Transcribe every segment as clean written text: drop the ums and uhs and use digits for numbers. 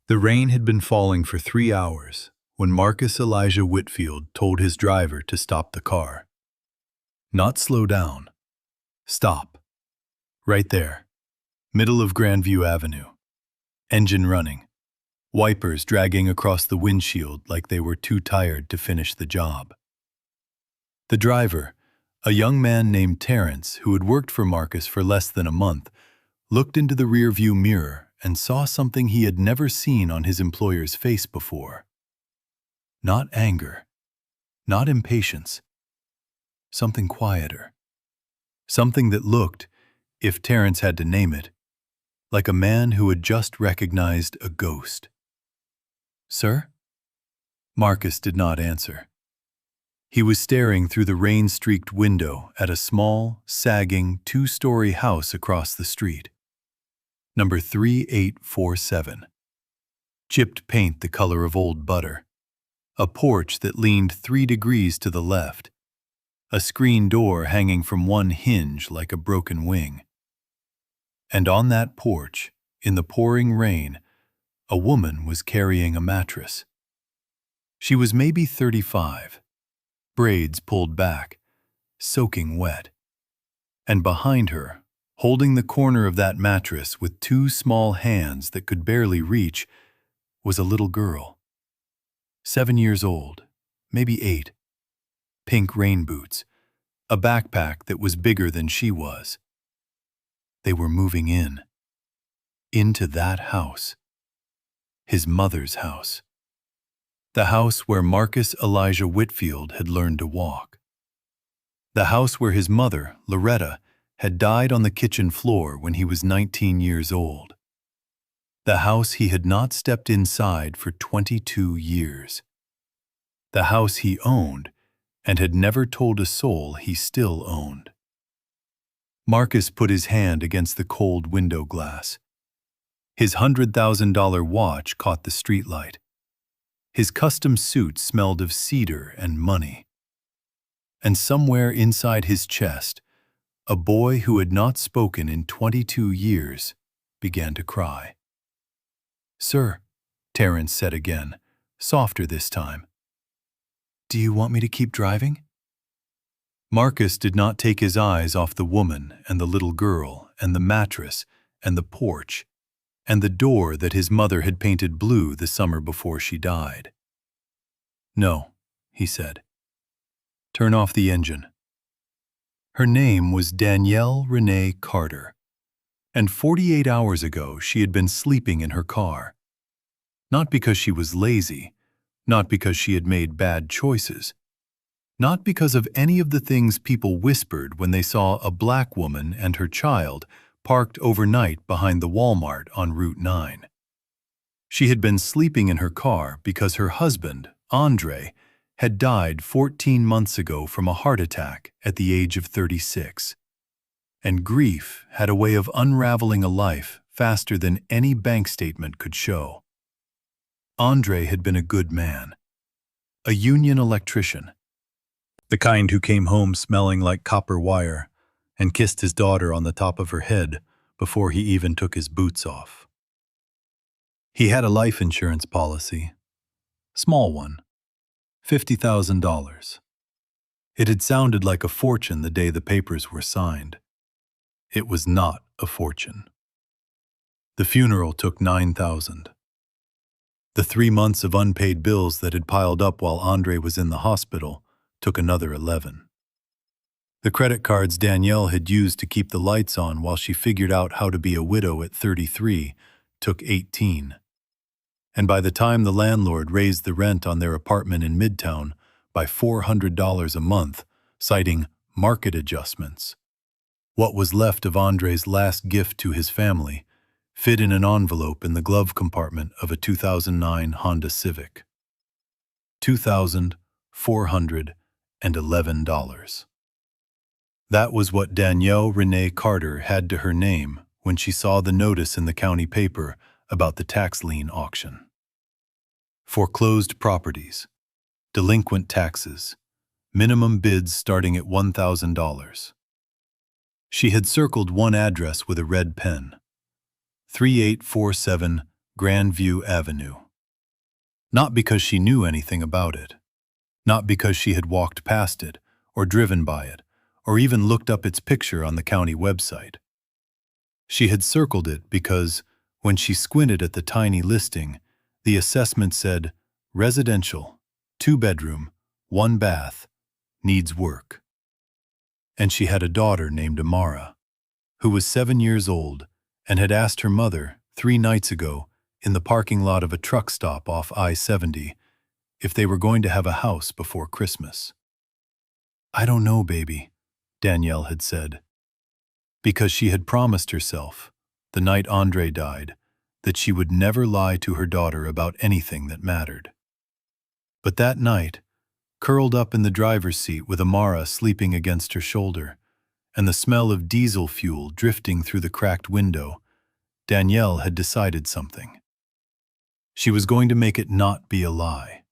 The rain had been falling for 3 hours when Marcus Elijah Whitfield told his driver to stop the car. Not slow down. Stop. Right there. Middle of Grandview Avenue. Engine running. Wipers dragging across the windshield like they were too tired to finish the job. The driver, a young man named Terrence who had worked for Marcus for less than a month, looked into the rearview mirror and saw something he had never seen on his employer's face before. Not anger, not impatience, something quieter. Something that looked, if Terrence had to name it, like a man who had just recognized a ghost. "Sir?" Marcus did not answer. He was staring through the rain-streaked window at a small, sagging, two-story house across the street. Number 3847. Chipped paint the color of old butter. A porch that leaned 3 degrees to the left. A screen door hanging from one hinge like a broken wing. And on that porch, in the pouring rain, a woman was carrying a mattress. She was maybe 35, braids pulled back, soaking wet. And behind her, holding the corner of that mattress with 2 small hands that could barely reach, was a little girl. 7 years old, maybe 8. Pink rain boots, a backpack that was bigger than she was. They were moving in. Into that house. His mother's house. The house where Marcus Elijah Whitfield had learned to walk. The house where his mother, Loretta, had died on the kitchen floor when he was 19 years old. The house he had not stepped inside for 22 years. The house he owned and had never told a soul he still owned. Marcus put his hand against the cold window glass. His $100,000 watch caught the streetlight. His custom suit smelled of cedar and money. And somewhere inside his chest, a boy who had not spoken in 22 years began to cry. "Sir," Terrence said again, softer this time. "Do you want me to keep driving?" Marcus did not take his eyes off the woman and the little girl and the mattress and the porch and the door that his mother had painted blue the summer before she died. "No," he said. "Turn off the engine." Her name was Danielle Renee Carter, and 48 hours ago she had been sleeping in her car. Not because she was lazy, not because she had made bad choices, not because of any of the things people whispered when they saw a black woman and her child parked overnight behind the Walmart on Route 9. She had been sleeping in her car because her husband, Andre, had died 14 months ago from a heart attack at the age of 36. And grief had a way of unraveling a life faster than any bank statement could show. Andre had been a good man, a union electrician, the kind who came home smelling like copper wire and kissed his daughter on the top of her head before he even took his boots off. He had a life insurance policy, small one, $50,000. It had sounded like a fortune the day the papers were signed. It was not a fortune. The funeral took $9,000. The 3 months of unpaid bills that had piled up while Andre was in the hospital took another 11. The credit cards Danielle had used to keep the lights on while she figured out how to be a widow at 33 took 18. And by the time the landlord raised the rent on their apartment in Midtown by $400 a month, citing market adjustments, what was left of Andre's last gift to his family fit in an envelope in the glove compartment of a 2009 Honda Civic. $2,411. That was what Danielle Renee Carter had to her name when she saw the notice in the county paper about the tax lien auction. Foreclosed properties, delinquent taxes, minimum bids starting at $1,000. She had circled one address with a red pen, 3847 Grandview Avenue. Not because she knew anything about it, not because she had walked past it, or driven by it, or even looked up its picture on the county website. She had circled it because, when she squinted at the tiny listing, the assessment said, residential, 2-bedroom, 1 bath, needs work. And she had a daughter named Amara, who was 7 years old and had asked her mother 3 nights ago in the parking lot of a truck stop off I-70 if they were going to have a house before Christmas. "I don't know, baby," Danielle had said, because she had promised herself, the night Andre died, that she would never lie to her daughter about anything that mattered. But that night, curled up in the driver's seat with Amara sleeping against her shoulder, and the smell of diesel fuel drifting through the cracked window, Danielle had decided something. She was going to make it not be a lie.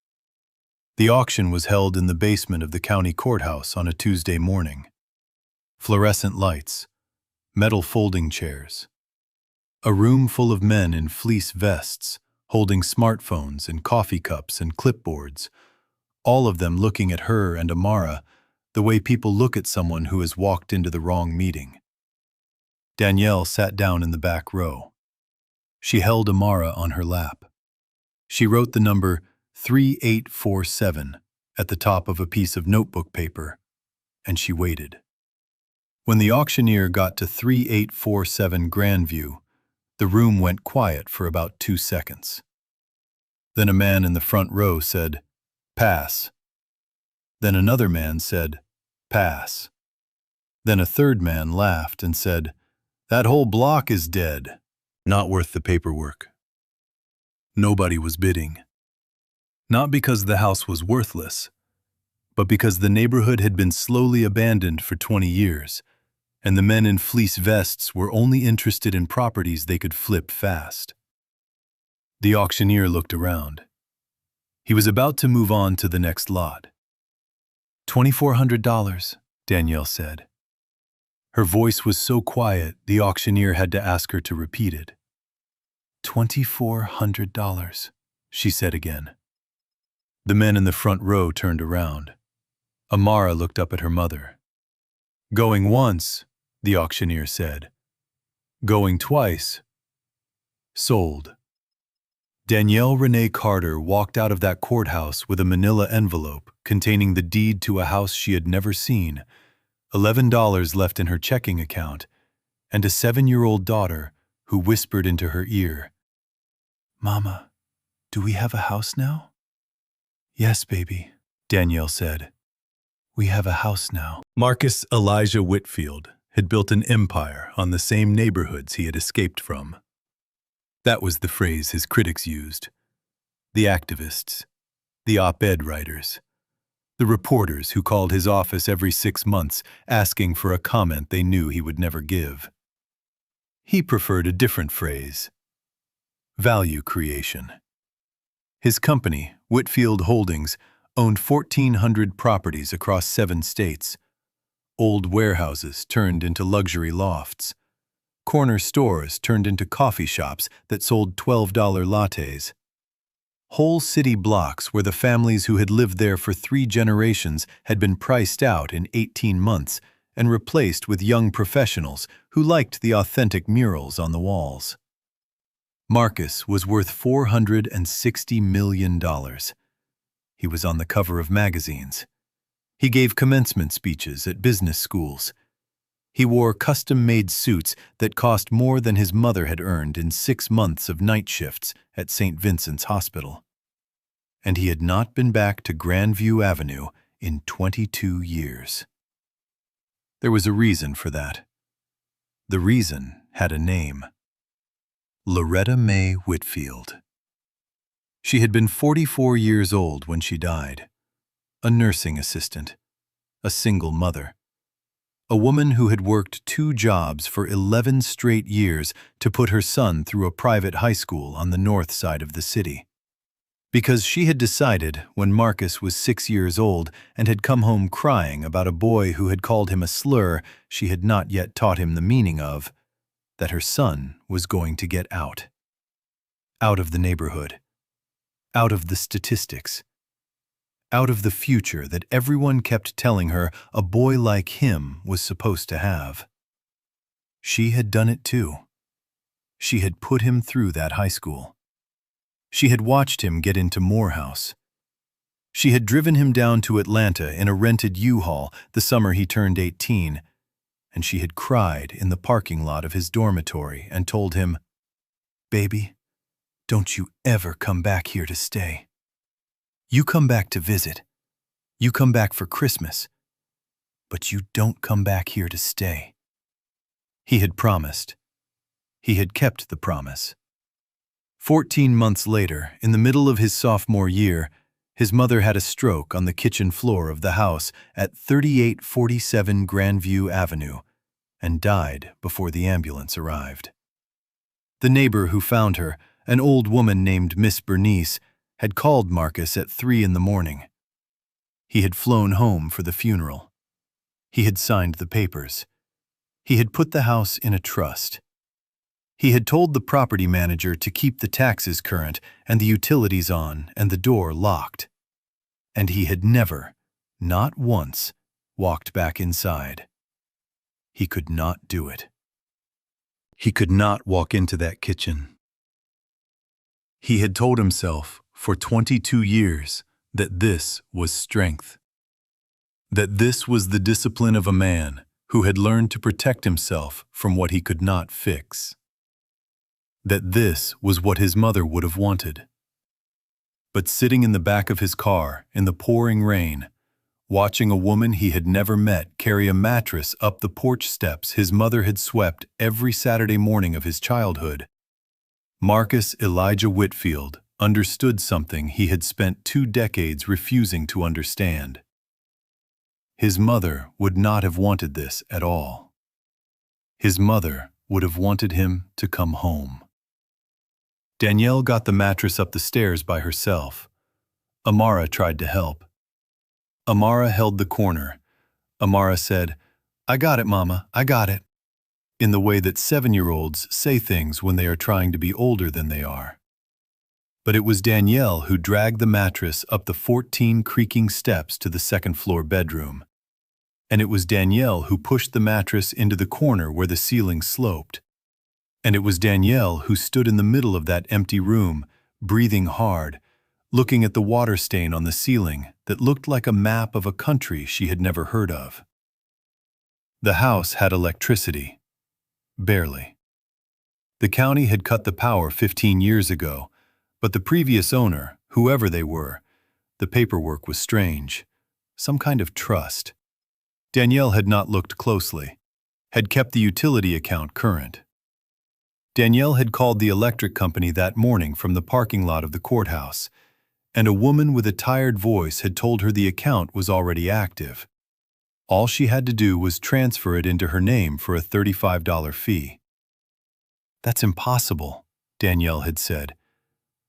The auction was held in the basement of the county courthouse on a Tuesday morning. Fluorescent lights, metal folding chairs, a room full of men in fleece vests, holding smartphones and coffee cups and clipboards, all of them looking at her and Amara the way people look at someone who has walked into the wrong meeting. Danielle sat down in the back row. She held Amara on her lap. She wrote the number 3847 at the top of a piece of notebook paper, and she waited. When the auctioneer got to 3847 Grandview, the room went quiet for about 2 seconds. Then a man in the front row said, "Pass." Then another man said, "Pass." Then a third man laughed and said, "That whole block is dead. Not worth the paperwork." Nobody was bidding. Not because the house was worthless, but because the neighborhood had been slowly abandoned for 20 years, and the men in fleece vests were only interested in properties they could flip fast. The auctioneer looked around. He was about to move on to the next lot. $2,400, Danielle said. Her voice was so quiet, the auctioneer had to ask her to repeat it. $2,400, she said again. The men in the front row turned around. Amara looked up at her mother. "Going once," the auctioneer said. "Going twice." Sold. Danielle Renee Carter walked out of that courthouse with a manila envelope containing the deed to a house she had never seen, $11 left in her checking account, and a 7-year-old daughter who whispered into her ear, "Mama, do we have a house now?" "Yes, baby," Danielle said. "We have a house now." Marcus Elijah Whitfield had built an empire on the same neighborhoods he had escaped from. That was the phrase his critics used. The activists, the op-ed writers, the reporters who called his office every 6 months asking for a comment they knew he would never give. He preferred a different phrase: value creation. His company, Whitfield Holdings, owned 1,400 properties across 7 states. Old warehouses turned into luxury lofts. Corner stores turned into coffee shops that sold $12 lattes. Whole city blocks where the families who had lived there for 3 generations had been priced out in 18 months and replaced with young professionals who liked the authentic murals on the walls. Marcus was worth $460 million. He was on the cover of magazines. He gave commencement speeches at business schools. He wore custom-made suits that cost more than his mother had earned in 6 months of night shifts at St. Vincent's Hospital. And he had not been back to Grandview Avenue in 22 years. There was a reason for that. The reason had a name: Loretta Mae Whitfield. She had been 44 years old when she died, a nursing assistant, a single mother, a woman who had worked 2 jobs for 11 straight years to put her son through a private high school on the north side of the city. Because she had decided, when Marcus was 6 years old and had come home crying about a boy who had called him a slur she had not yet taught him the meaning of, that her son was going to get out. out of the neighborhood, out of the statistics, out of the future that everyone kept telling her a boy like him was supposed to have. She had done it too. She had put him through that high school. She had watched him get into Morehouse. She had driven him down to Atlanta in a rented U-Haul the summer he turned 18, and she had cried in the parking lot of his dormitory and told him, "Baby, don't you ever come back here to stay. You come back to visit. You come back for Christmas. But you don't come back here to stay." He had promised. He had kept the promise. 14 months later, in the middle of his sophomore year, his mother had a stroke on the kitchen floor of the house at 3847 Grandview Avenue and died before the ambulance arrived. The neighbor who found her, an old woman named Miss Bernice, had called Marcus at 3 in the morning. He had flown home for the funeral. He had signed the papers. He had put the house in a trust. He had told the property manager to keep the taxes current and the utilities on and the door locked. And he had never, not once, walked back inside. He could not do it. He could not walk into that kitchen. He had told himself for 22 years that this was strength. That this was the discipline of a man who had learned to protect himself from what he could not fix. That this was what his mother would have wanted. But sitting in the back of his car in the pouring rain, watching a woman he had never met carry a mattress up the porch steps his mother had swept every Saturday morning of his childhood, Marcus Elijah Whitfield understood something he had spent 2 decades refusing to understand. His mother would not have wanted this at all. His mother would have wanted him to come home. Danielle got the mattress up the stairs by herself. Amara tried to help. Amara held the corner. Amara said, "I got it, Mama, I got it," in the way that 7-year-olds say things when they are trying to be older than they are. But it was Danielle who dragged the mattress up the 14 creaking steps to the second-floor bedroom. And it was Danielle who pushed the mattress into the corner where the ceiling sloped. And it was Danielle who stood in the middle of that empty room, breathing hard, looking at the water stain on the ceiling that looked like a map of a country she had never heard of. The house had electricity. Barely. The county had cut the power 15 years ago, but the previous owner, whoever they were, the paperwork was strange. Some kind of trust. Danielle had not looked closely, had kept the utility account current. Danielle had called the electric company that morning from the parking lot of the courthouse, and a woman with a tired voice had told her the account was already active. All she had to do was transfer it into her name for a $35 fee. "That's impossible," Danielle had said.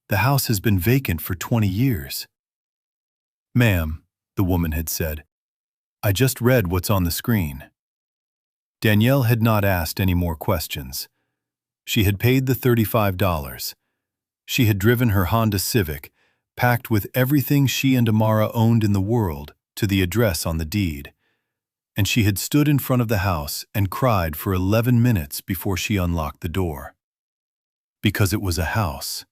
"The house has been vacant for 20 years. "Ma'am," the woman had said, "I just read what's on the screen." Danielle had not asked any more questions. She had paid the $35. She had driven her Honda Civic, packed with everything she and Amara owned in the world, to the address on the deed. And she had stood in front of the house and cried for 11 minutes before she unlocked the door. Because it was a house.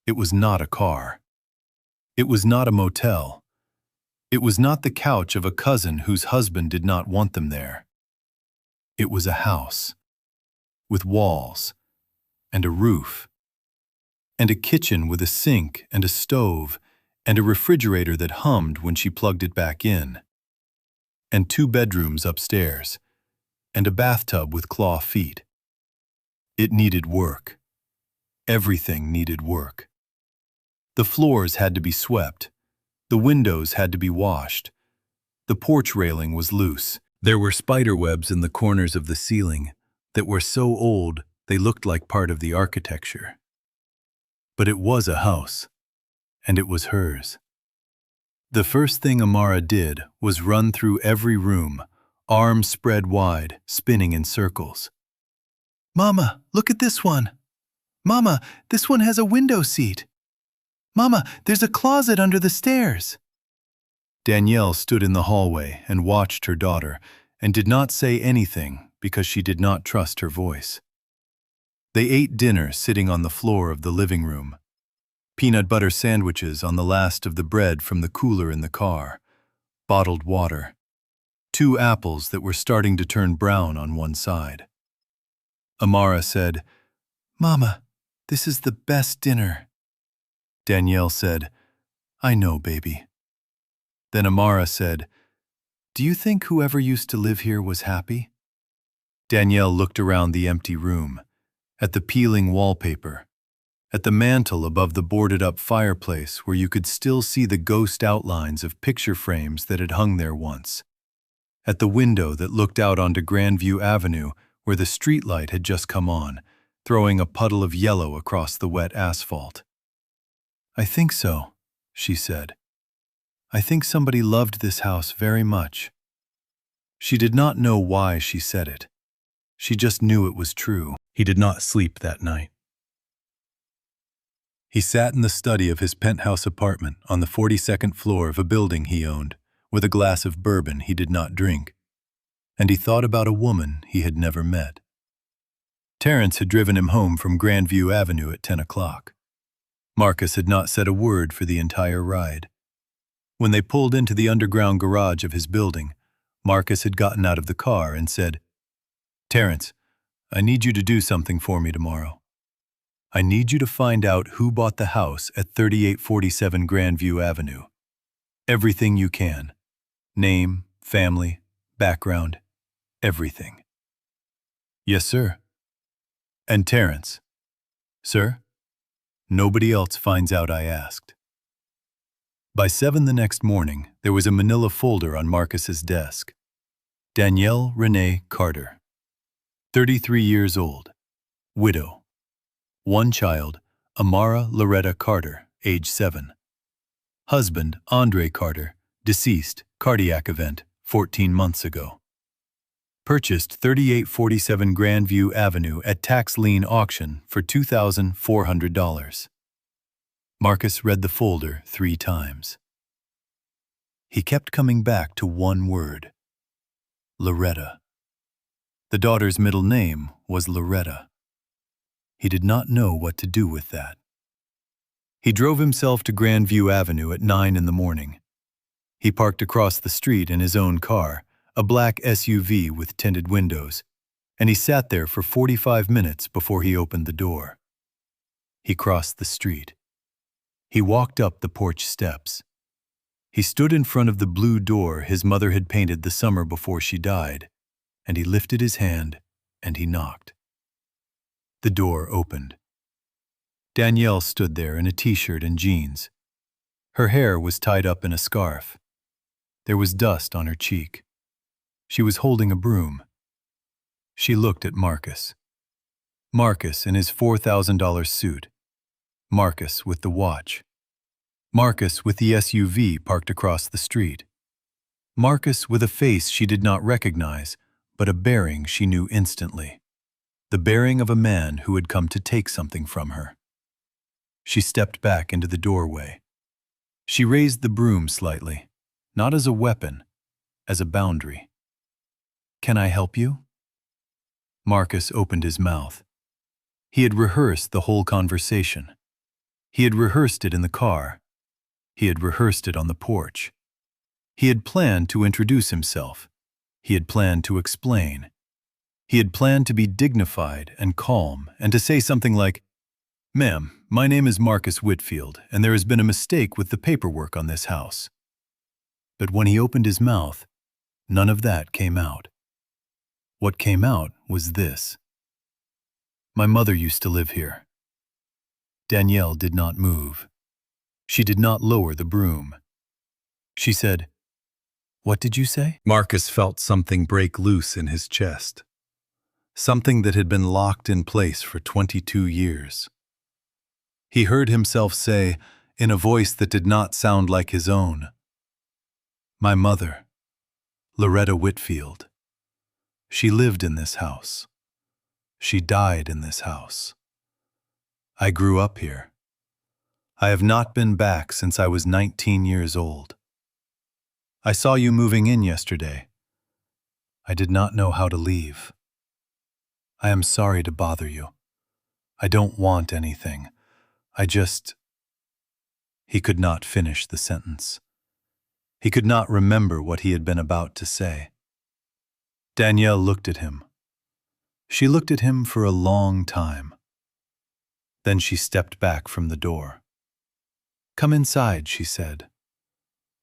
It was not a car. It was not a motel. It was not the couch of a cousin whose husband did not want them there. It was a house. With walls, and a roof, and a kitchen with a sink and a stove, and a refrigerator that hummed when she plugged it back in, and 2 bedrooms upstairs, and a bathtub with claw feet. It needed work. Everything needed work. The floors had to be swept. The windows had to be washed. The porch railing was loose. There were spider webs in the corners of the ceiling that were so old they looked like part of the architecture. But it was a house, and it was hers. The first thing Amara did was run through every room, arms spread wide, spinning in circles. "Mama, look at this one!" Mama, this one has a window seat. Mama, there's a closet under the stairs. Danielle stood in the hallway and watched her daughter and did not say anything because she did not trust her voice. They ate dinner sitting on the floor of the living room. Peanut butter sandwiches on the last of the bread from the cooler in the car, bottled water, 2 apples that were starting to turn brown on one side. Amara said, "Mama, this is the best dinner." Danielle said, "I know, baby." Then Amara said, "Do you think whoever used to live here was happy?" Danielle looked around the empty room, at the peeling wallpaper, at the mantel above the boarded-up fireplace where you could still see the ghost outlines of picture frames that had hung there once, at the window that looked out onto Grandview Avenue where the streetlight had just come on, throwing a puddle of yellow across the wet asphalt. "I think so," she said. "I think somebody loved this house very much." She did not know why she said it. She just knew it was true. He did not sleep that night. He sat in the study of his penthouse apartment on the 42nd floor of a building he owned, with a glass of bourbon he did not drink, and he thought about a woman he had never met. Terrence had driven him home from Grandview Avenue at 10 o'clock. Marcus had not said a word for the entire ride. When they pulled into the underground garage of his building, Marcus had gotten out of the car and said, "Terrence, I need you to do something for me tomorrow. I need you to find out who bought the house at 3847 Grandview Avenue. Everything you can. Name, family, background, everything." "Yes, sir." "And Terrence." "Sir?" "Nobody else finds out I asked." By 7 the next morning, there was a manila folder on Marcus's desk. Danielle Renee Carter, 33 years old, widow. 1 child, Amara Loretta Carter, age 7. Husband, Andre Carter, deceased, cardiac event, 14 months ago. Purchased 3847 Grandview Avenue at tax lien auction for $2,400. Marcus read the folder 3 times. He kept coming back to one word: Loretta. The daughter's middle name was Loretta. He did not know what to do with that. He drove himself to Grandview Avenue at 9 in the morning. He parked across the street in his own car, a black SUV with tinted windows, and he sat there for 45 minutes before he opened the door. He crossed the street. He walked up the porch steps. He stood in front of the blue door his mother had painted the summer before she died, and he lifted his hand and he knocked. The door opened. Danielle stood there in a t-shirt and jeans. Her hair was tied up in a scarf. There was dust on her cheek. She was holding a broom. She looked at Marcus. Marcus in his $4,000 suit. Marcus with the watch. Marcus with the SUV parked across the street. Marcus with a face she did not recognize, but a bearing she knew instantly. The bearing of a man who had come to take something from her. She stepped back into the doorway. She raised the broom slightly, not as a weapon, as a boundary. "Can I help you?" Marcus opened his mouth. He had rehearsed the whole conversation. He had rehearsed it in the car. He had rehearsed it on the porch. He had planned to introduce himself. He had planned to explain. He had planned to be dignified and calm and to say something like, "Ma'am, my name is Marcus Whitfield, and there has been a mistake with the paperwork on this house." But when he opened his mouth, none of that came out. What came out was this: "My mother used to live here." Danielle did not move. She did not lower the broom. She said, "What did you say?" Marcus felt something break loose in his chest. Something that had been locked in place for 22 years. He heard himself say, in a voice that did not sound like his own, "My mother, Loretta Whitfield. She lived in this house. She died in this house. I grew up here. I have not been back since I was 19 years old. I saw you moving in yesterday. I did not know how to leave. I am sorry to bother you. I don't want anything. I just... He could not finish the sentence. He could not remember what he had been about to say. Danielle looked at him. She looked at him for a long time. Then she stepped back from the door. "Come inside," she said.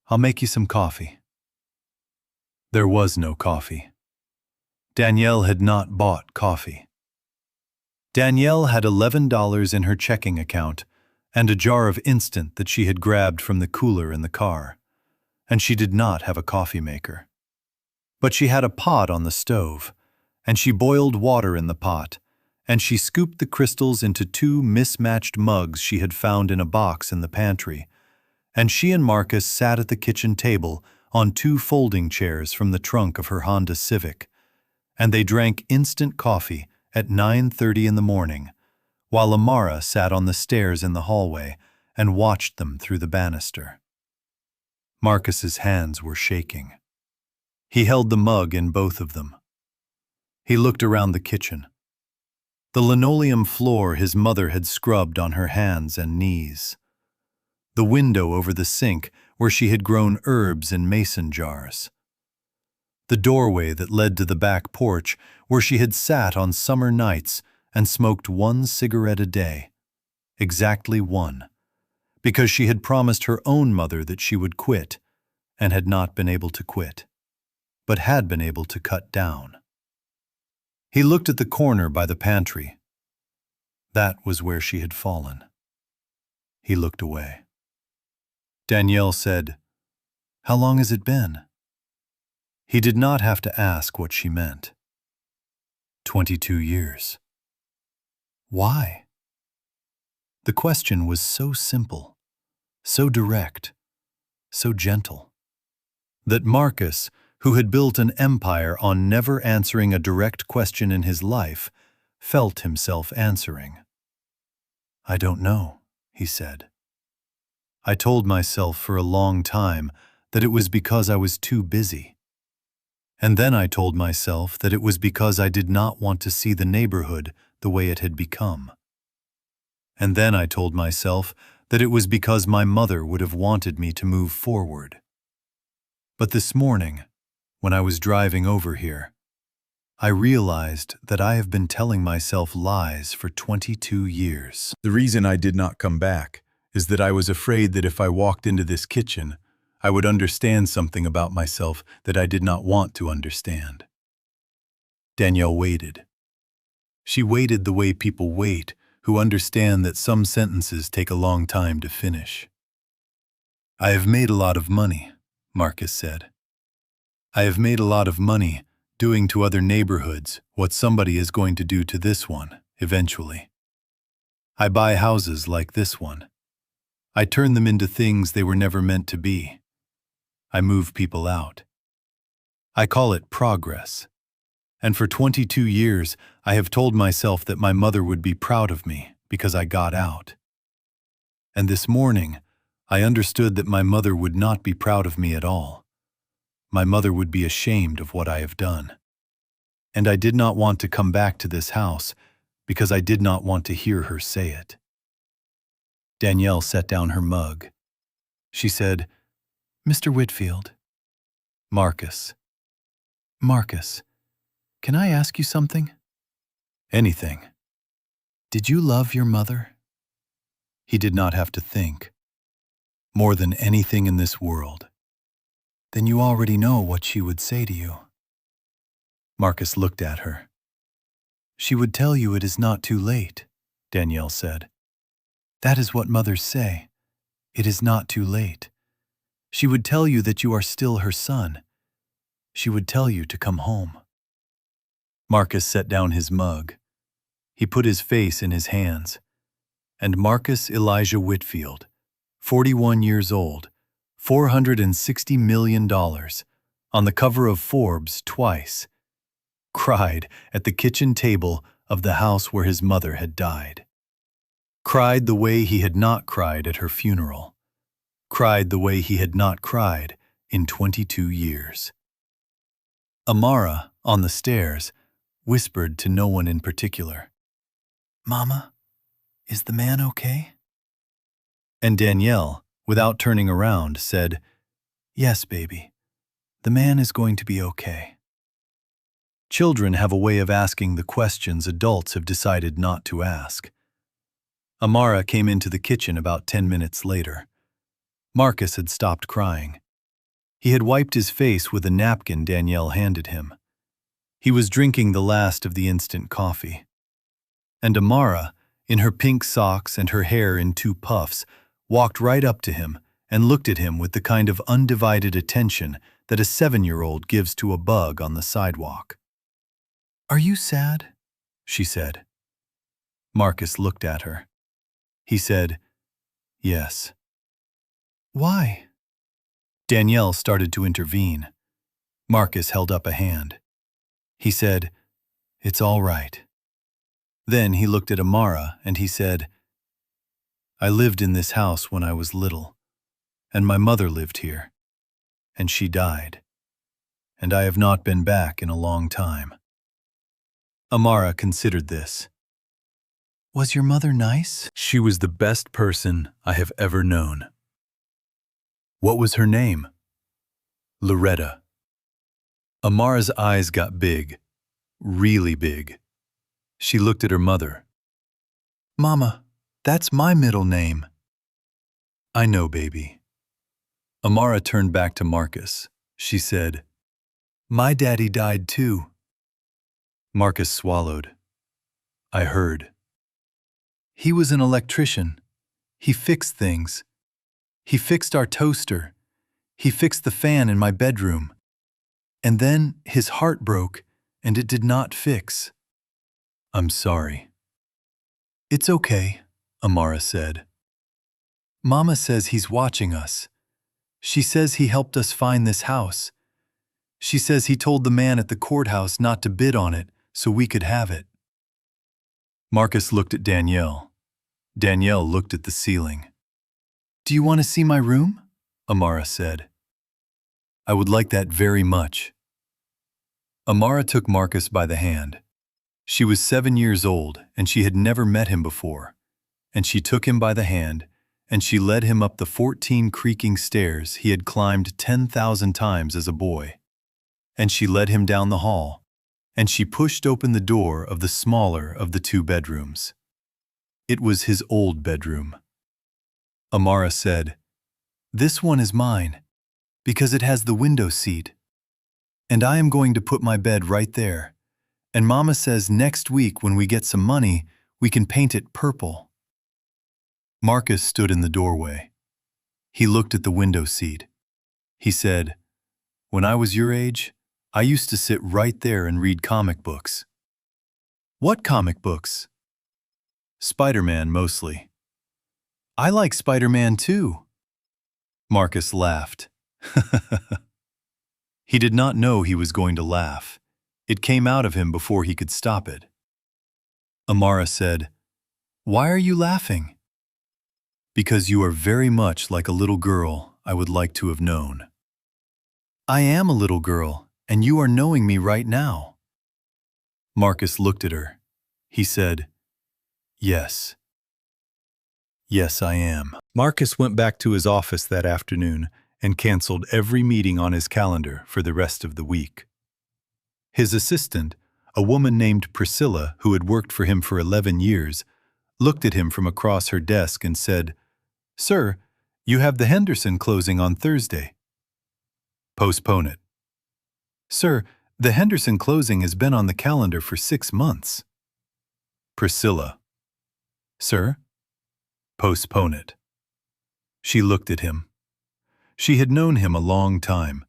"I'll make you some coffee." There was no coffee. Danielle had not bought coffee. Danielle had $11 in her checking account and a jar of instant that she had grabbed from the cooler in the car, and she did not have a coffee maker. But she had a pot on the stove, and she boiled water in the pot, and she scooped the crystals into 2 mismatched mugs she had found in a box in the pantry, and she and Marcus sat at the kitchen table on 2 folding chairs from the trunk of her Honda Civic, and they drank instant coffee at 9:30 in the morning, while Amara sat on the stairs in the hallway and watched them through the banister. Marcus's hands were shaking. He held the mug in both of them. He looked around the kitchen. The linoleum floor his mother had scrubbed on her hands and knees. The window over the sink where she had grown herbs in mason jars. The doorway that led to the back porch where she had sat on summer nights and smoked 1 cigarette a day. Exactly 1. Because she had promised her own mother that she would quit, and had not been able to quit, but had been able to cut down. He looked at the corner by the pantry. That was where she had fallen. He looked away. Danielle said, "How long has it been?" He did not have to ask what she meant. 22 years. Why? The question was so simple, so direct, so gentle, that Marcus, who had built an empire on never answering a direct question in his life, felt himself answering. "I don't know," he said. "I told myself for a long time that it was because I was too busy. And then I told myself that it was because I did not want to see the neighborhood the way it had become. And then I told myself that it was because my mother would have wanted me to move forward. But this morning, when I was driving over here, I realized that I have been telling myself lies for 22 years. The reason I did not come back is that I was afraid that if I walked into this kitchen, I would understand something about myself that I did not want to understand." Danielle waited. She waited the way people wait who understand that some sentences take a long time to finish. "I have made a lot of money," Marcus said. "I have made a lot of money doing to other neighborhoods what somebody is going to do to this one, eventually. I buy houses like this one. I turn them into things they were never meant to be. I move people out. I call it progress. And for 22 years, I have told myself that my mother would be proud of me because I got out. And this morning, I understood that my mother would not be proud of me at all. My mother would be ashamed of what I have done. And I did not want to come back to this house because I did not want to hear her say it." Danielle set down her mug. She said, "Mr. Whitfield." "Marcus." "Marcus, can I ask you something?" "Anything." "Did you love your mother?" He did not have to think. "More than anything in this world." "Then you already know what she would say to you." Marcus looked at her. "She would tell you it is not too late," Danielle said. "That is what mothers say. It is not too late. She would tell you that you are still her son. She would tell you to come home." Marcus set down his mug. He put his face in his hands. And Marcus Elijah Whitfield, 41 years old, $460 million, on the cover of Forbes twice, cried at the kitchen table of the house where his mother had died. Cried the way he had not cried at her funeral. Cried the way he had not cried in 22 years. Amara, on the stairs, whispered to no one in particular, "Mama, is the man okay?" And Danielle, without turning around, said, "Yes, baby, the man is going to be okay." Children have a way of asking the questions adults have decided not to ask. Amara came into the kitchen about 10 minutes later. Marcus had stopped crying. He had wiped his face with a napkin Danielle handed him. He was drinking the last of the instant coffee. And Amara, in her pink socks and her hair in 2 puffs, walked right up to him and looked at him with the kind of undivided attention that a 7-year-old gives to a bug on the sidewalk. "Are you sad?" she said. Marcus looked at her. He said, "Yes." "Why?" Danielle started to intervene. Marcus held up a hand. He said, "It's all right." Then he looked at Amara and he said, "I lived in this house when I was little, and my mother lived here, and she died, and I have not been back in a long time." Amara considered this. "Was your mother nice?" "She was the best person I have ever known." "What was her name?" "Loretta." Amara's eyes got big, really big. She looked at her mother. "Mama, that's my middle name." "I know, baby." Amara turned back to Marcus. She said, "My daddy died too." Marcus swallowed. "I heard." "He was an electrician. He fixed things. He fixed our toaster. He fixed the fan in my bedroom. And then his heart broke, and it did not fix." "I'm sorry." "It's okay," Amara said. "Mama says he's watching us. She says he helped us find this house. She says he told the man at the courthouse not to bid on it so we could have it." Marcus looked at Danielle. Danielle looked at the ceiling. "Do you want to see my room?" Amara said. "I would like that very much." Amara took Marcus by the hand. She was 7 years old, and she had never met him before. And she took him by the hand, and she led him up the 14 creaking stairs he had climbed 10,000 times as a boy. And she led him down the hall, and she pushed open the door of the smaller of the 2 bedrooms. It was his old bedroom. Amara said, "This one is mine, because it has the window seat. And I am going to put my bed right there. And Mama says next week when we get some money, we can paint it purple." Marcus stood in the doorway. He looked at the window seat. He said, "When I was your age, I used to sit right there and read comic books." "What comic books?" "Spider-Man mostly." "I like Spider-Man too." Marcus laughed. He did not know he was going to laugh. It came out of him before he could stop it. Amara said, "Why are you laughing?" "Because you are very much like a little girl I would like to have known." "I am a little girl, and you are knowing me right now." Marcus looked at her. He said, "Yes. Yes, I am." Marcus went back to his office that afternoon and canceled every meeting on his calendar for the rest of the week. His assistant, a woman named Priscilla who had worked for him for 11 years, looked at him from across her desk and said, "Sir, you have the Henderson closing on Thursday." "Postpone it." "Sir, the Henderson closing has been on the calendar for 6 months." Priscilla. "Sir?" "Postpone it." She looked at him. She had known him a long time.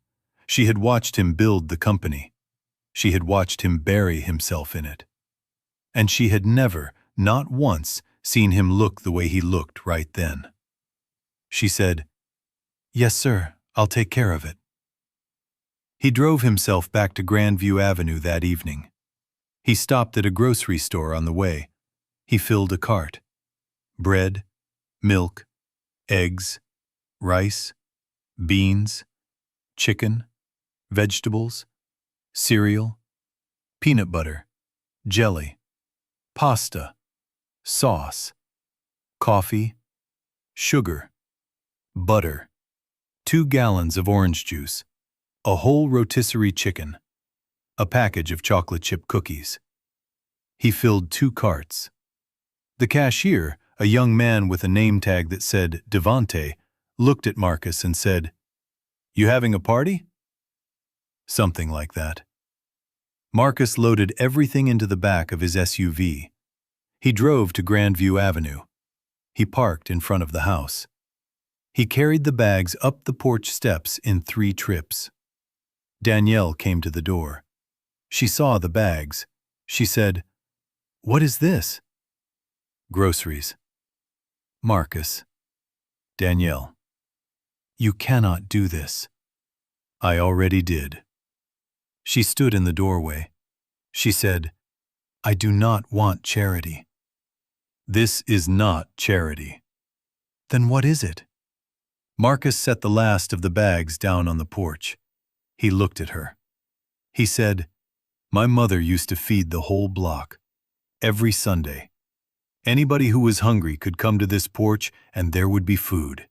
She had watched him build the company. She had watched him bury himself in it. And she had never, not once, seen him look the way he looked right then. She said, "Yes, sir, I'll take care of it." He drove himself back to Grandview Avenue that evening. He stopped at a grocery store on the way. He filled a cart. bread, milk, eggs, rice, beans, chicken, vegetables, cereal, peanut butter, jelly, pasta, sauce, coffee, sugar, butter, 2 gallons of orange juice, a whole rotisserie chicken, a package of chocolate chip cookies. He filled 2 carts. The cashier, a young man with a name tag that said Devante, looked at Marcus and said, "You having a party?" Something like that. Marcus loaded everything into the back of his SUV. He drove to Grandview Avenue. He parked in front of the house. He carried the bags up the porch steps in 3 trips. Danielle came to the door. She saw the bags. She said, "What is this?" "Groceries." Marcus. Danielle. "You cannot do this." "I already did." She stood in the doorway. She said, "I do not want charity." "This is not charity." "Then what is it?" Marcus set the last of the bags down on the porch. He looked at her. He said, "My mother used to feed the whole block. Every Sunday. Anybody who was hungry could come to this porch and there would be food.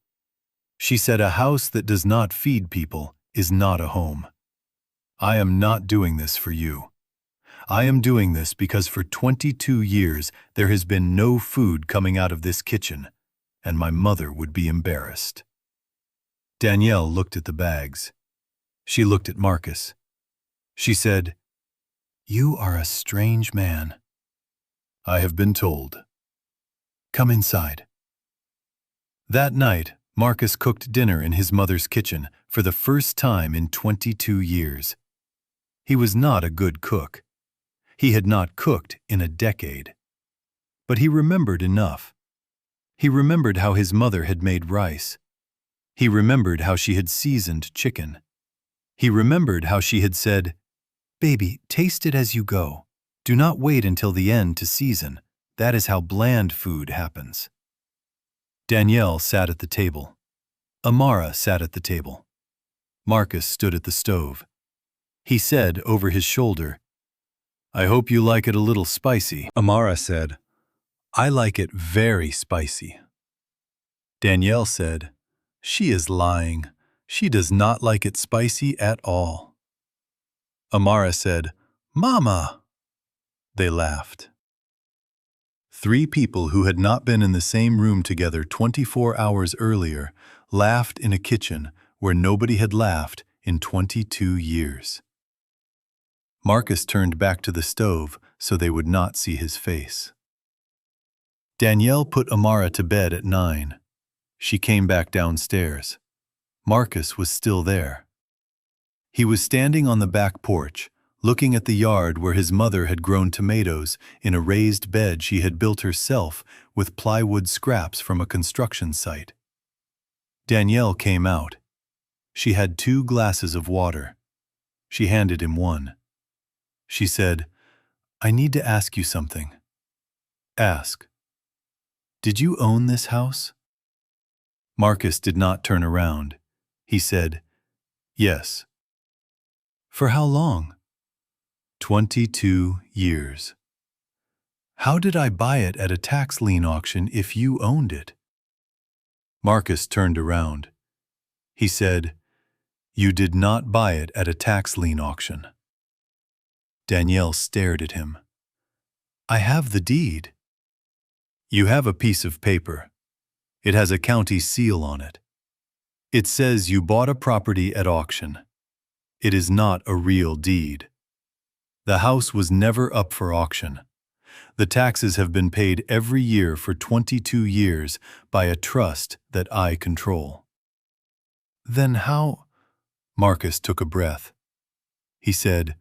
She said a house that does not feed people is not a home. I am not doing this for you. I am doing this because for 22 years there has been no food coming out of this kitchen, and my mother would be embarrassed." Danielle looked at the bags. She looked at Marcus. She said, "You are a strange man." "I have been told." "Come inside." That night, Marcus cooked dinner in his mother's kitchen for the first time in 22 years. He was not a good cook. He had not cooked in a decade. But he remembered enough. He remembered how his mother had made rice. He remembered how she had seasoned chicken. He remembered how she had said, "Baby, taste it as you go. Do not wait until the end to season. That is how bland food happens." Danielle sat at the table. Amara sat at the table. Marcus stood at the stove. He said over his shoulder, "I hope you like it a little spicy." Amara said, "I like it very spicy." Danielle said, "She is lying. She does not like it spicy at all." Amara said, "Mama." They laughed. 3 people who had not been in the same room together 24 hours earlier laughed in a kitchen where nobody had laughed in 22 years. Marcus turned back to the stove so they would not see his face. Danielle put Amara to bed at 9. She came back downstairs. Marcus was still there. He was standing on the back porch, looking at the yard where his mother had grown tomatoes in a raised bed she had built herself with plywood scraps from a construction site. Danielle came out. She had 2 glasses of water. She handed him one. She said, "I need to ask you something." "Ask." "Did you own this house?" Marcus did not turn around. He said, "Yes." "For how long?" 22 years. "How did I buy it at a tax lien auction if you owned it?" Marcus turned around. He said, "You did not buy it at a tax lien auction." Danielle stared at him. "I have the deed." "You have a piece of paper. It has a county seal on it. It says you bought a property at auction. It is not a real deed. The house was never up for auction. The taxes have been paid every year for 22 years by a trust that I control." "Then how—" Marcus took a breath. He said,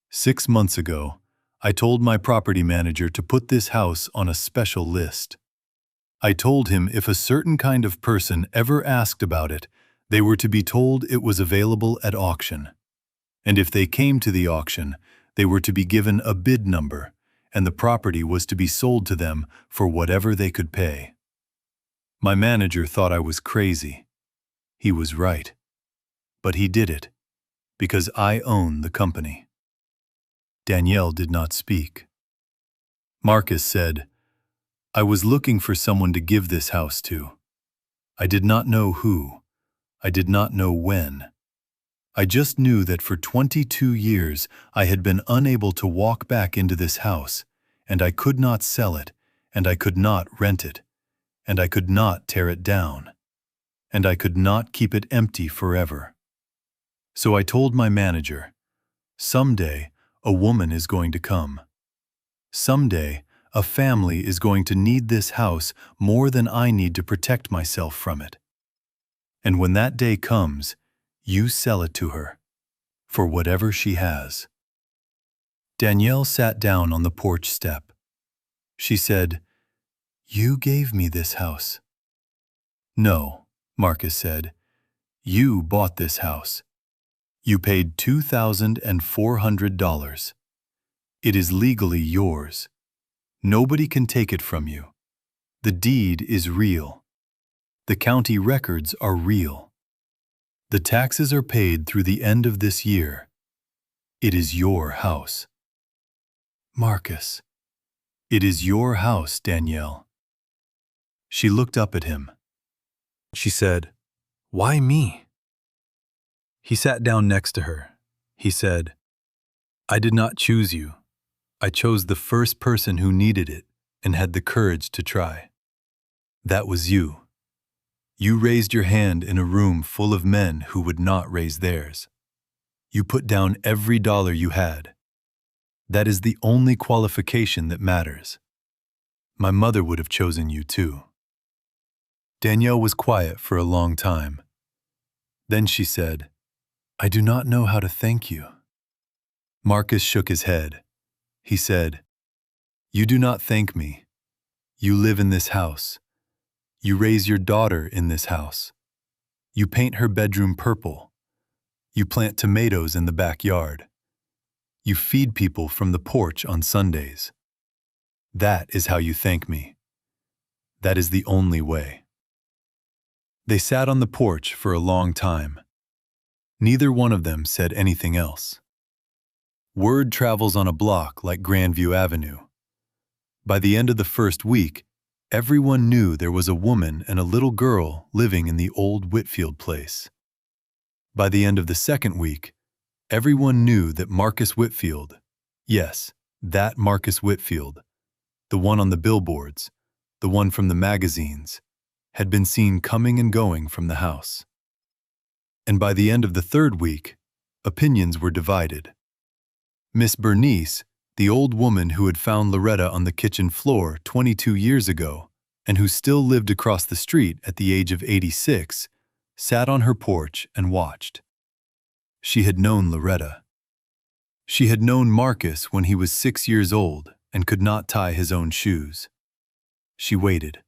6 months ago, I told my property manager to put this house on a special list. I told him if a certain kind of person ever asked about it, they were to be told it was available at auction. And if they came to the auction, they were to be given a bid number, and the property was to be sold to them for whatever they could pay. My manager thought I was crazy. He was right. But he did it, because I own the company. Danielle did not speak. Marcus said, I was looking for someone to give this house to. I did not know who. I did not know when. I just knew that for 22 years I had been unable to walk back into this house, and I could not sell it, and I could not rent it, and I could not tear it down, and I could not keep it empty forever. So I told my manager, someday a woman is going to come. Someday a family is going to need this house more than I need to protect myself from it. And when that day comes, you sell it to her, for whatever she has. Danielle sat down on the porch step. She said, You gave me this house. No, Marcus said. You bought this house. You paid $2,400. It is legally yours. Nobody can take it from you. The deed is real. The county records are real. The taxes are paid through the end of this year. It is your house. Marcus, it is your house, Danielle. She looked up at him. She said, Why me? He sat down next to her. He said, I did not choose you. I chose the first person who needed it and had the courage to try. That was you. You raised your hand in a room full of men who would not raise theirs. You put down every dollar you had. That is the only qualification that matters. My mother would have chosen you too. Danielle was quiet for a long time. Then she said, I do not know how to thank you. Marcus shook his head. He said, You do not thank me. You live in this house. You raise your daughter in this house. You paint her bedroom purple. You plant tomatoes in the backyard. You feed people from the porch on Sundays. That is how you thank me. That is the only way. They sat on the porch for a long time. Neither one of them said anything else. Word travels on a block like Grandview Avenue. By the end of the first week, everyone knew there was a woman and a little girl living in the old Whitfield place. By the end of the second week, everyone knew that Marcus Whitfield, yes, that Marcus Whitfield, the one on the billboards, the one from the magazines, had been seen coming and going from the house. And by the end of the third week, opinions were divided. Miss Bernice, the old woman who had found Loretta on the kitchen floor 22 years ago and who still lived across the street at the age of 86, sat on her porch and watched. She had known Loretta. She had known Marcus when he was 6 years old and could not tie his own shoes. She waited.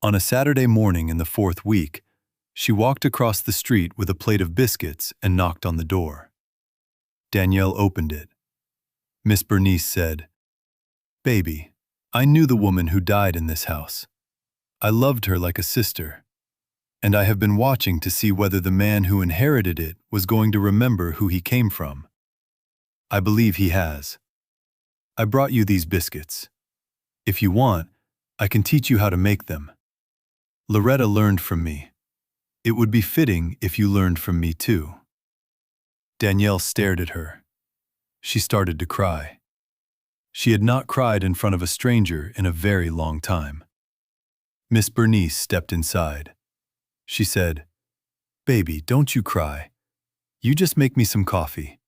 On a Saturday morning in the fourth week, she walked across the street with a plate of biscuits and knocked on the door. Danielle opened it. Miss Bernice said, Baby, I knew the woman who died in this house. I loved her like a sister, and I have been watching to see whether the man who inherited it was going to remember who he came from. I believe he has. I brought you these biscuits. If you want, I can teach you how to make them. Loretta learned from me. It would be fitting if you learned from me too. Danielle stared at her. She started to cry. She had not cried in front of a stranger in a very long time. Miss Bernice stepped inside. She said, Baby, don't you cry. You just make me some coffee.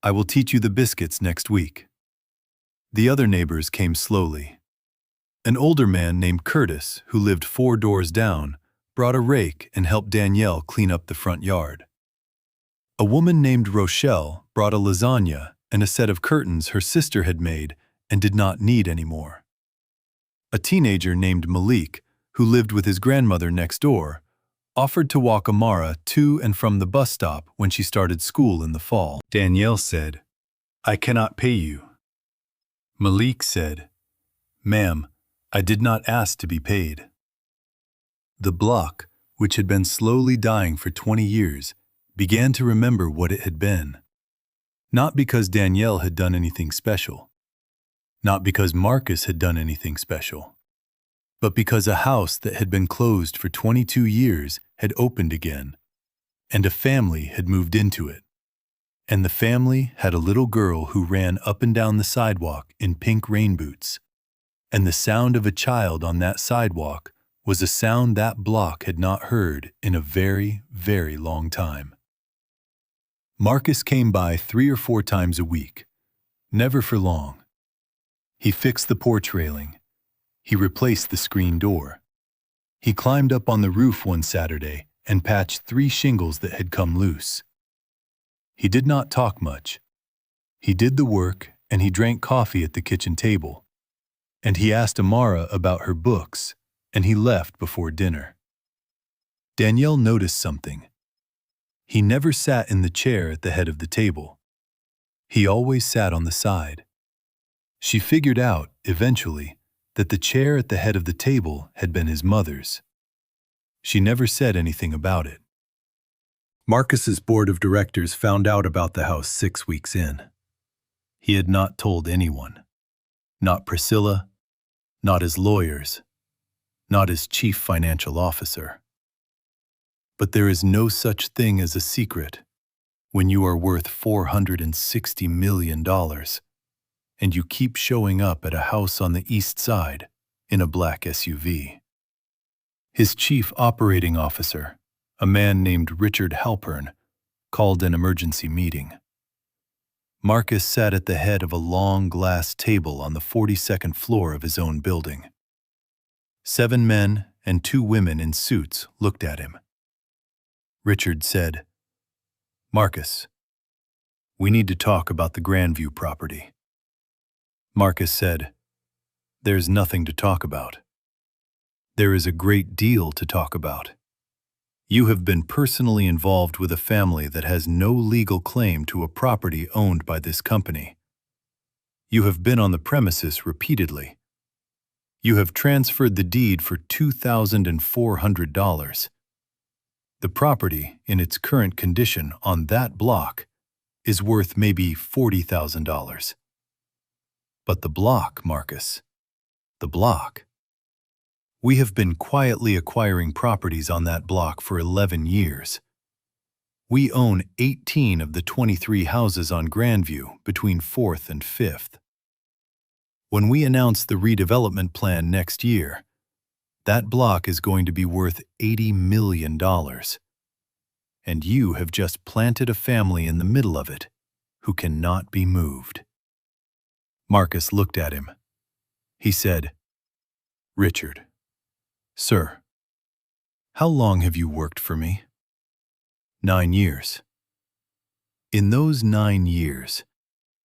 I will teach you the biscuits next week. The other neighbors came slowly. An older man named Curtis, who lived 4 doors down, brought a rake and helped Danielle clean up the front yard. A woman named Rochelle brought a lasagna and a set of curtains her sister had made and did not need anymore. A teenager named Malik, who lived with his grandmother next door, offered to walk Amara to and from the bus stop when she started school in the fall. Danielle said, I cannot pay you. Malik said, "Ma'am, I did not ask to be paid." The block, which had been slowly dying for 20 years, began to remember what it had been. Not because Danielle had done anything special. Not because Marcus had done anything special. But because a house that had been closed for 22 years had opened again, and a family had moved into it. And the family had a little girl who ran up and down the sidewalk in pink rain boots. And the sound of a child on that sidewalk was a sound that block had not heard in a very, very long time. Marcus came by 3 or 4 times a week, never for long. He fixed the porch railing. He replaced the screen door. He climbed up on the roof one Saturday and patched 3 shingles that had come loose. He did not talk much. He did the work and he drank coffee at the kitchen table. And he asked Amara about her books, and he left before dinner. Danielle noticed something. He never sat in the chair at the head of the table. He always sat on the side. She figured out, eventually, that the chair at the head of the table had been his mother's. She never said anything about it. Marcus's board of directors found out about the house 6 weeks in. He had not told anyone. Not Priscilla, not his lawyers, not his chief financial officer. But there is no such thing as a secret when you are worth $460 million and you keep showing up at a house on the east side in a black SUV. His chief operating officer, a man named Richard Halpern, called an emergency meeting. Marcus sat at the head of a long glass table on the 42nd floor of his own building. 7 men and 2 women in suits looked at him. Richard said, "Marcus, we need to talk about the Grandview property." Marcus said, "There's nothing to talk about." "There is a great deal to talk about. You have been personally involved with a family that has no legal claim to a property owned by this company. You have been on the premises repeatedly. You have transferred the deed for $2,400. The property, in its current condition on that block, is worth maybe $40,000. But the block, Marcus, the block. We have been quietly acquiring properties on that block for 11 years. We own 18 of the 23 houses on Grandview between 4th and 5th. When we announce the redevelopment plan next year, that block is going to be worth $80 million. And you have just planted a family in the middle of it who cannot be moved." Marcus looked at him. He said, "Richard, sir, how long have you worked for me?" 9 years. In those 9 years,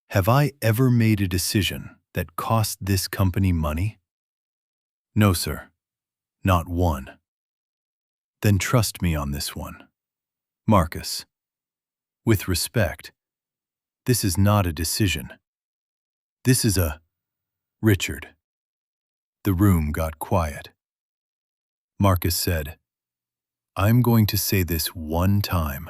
have I ever made a decision that cost this company money? No, sir, not one. Then trust me on this one. Marcus, with respect, this is not a decision. This is a— Richard. The room got quiet. Marcus said, "I'm going to say this one time.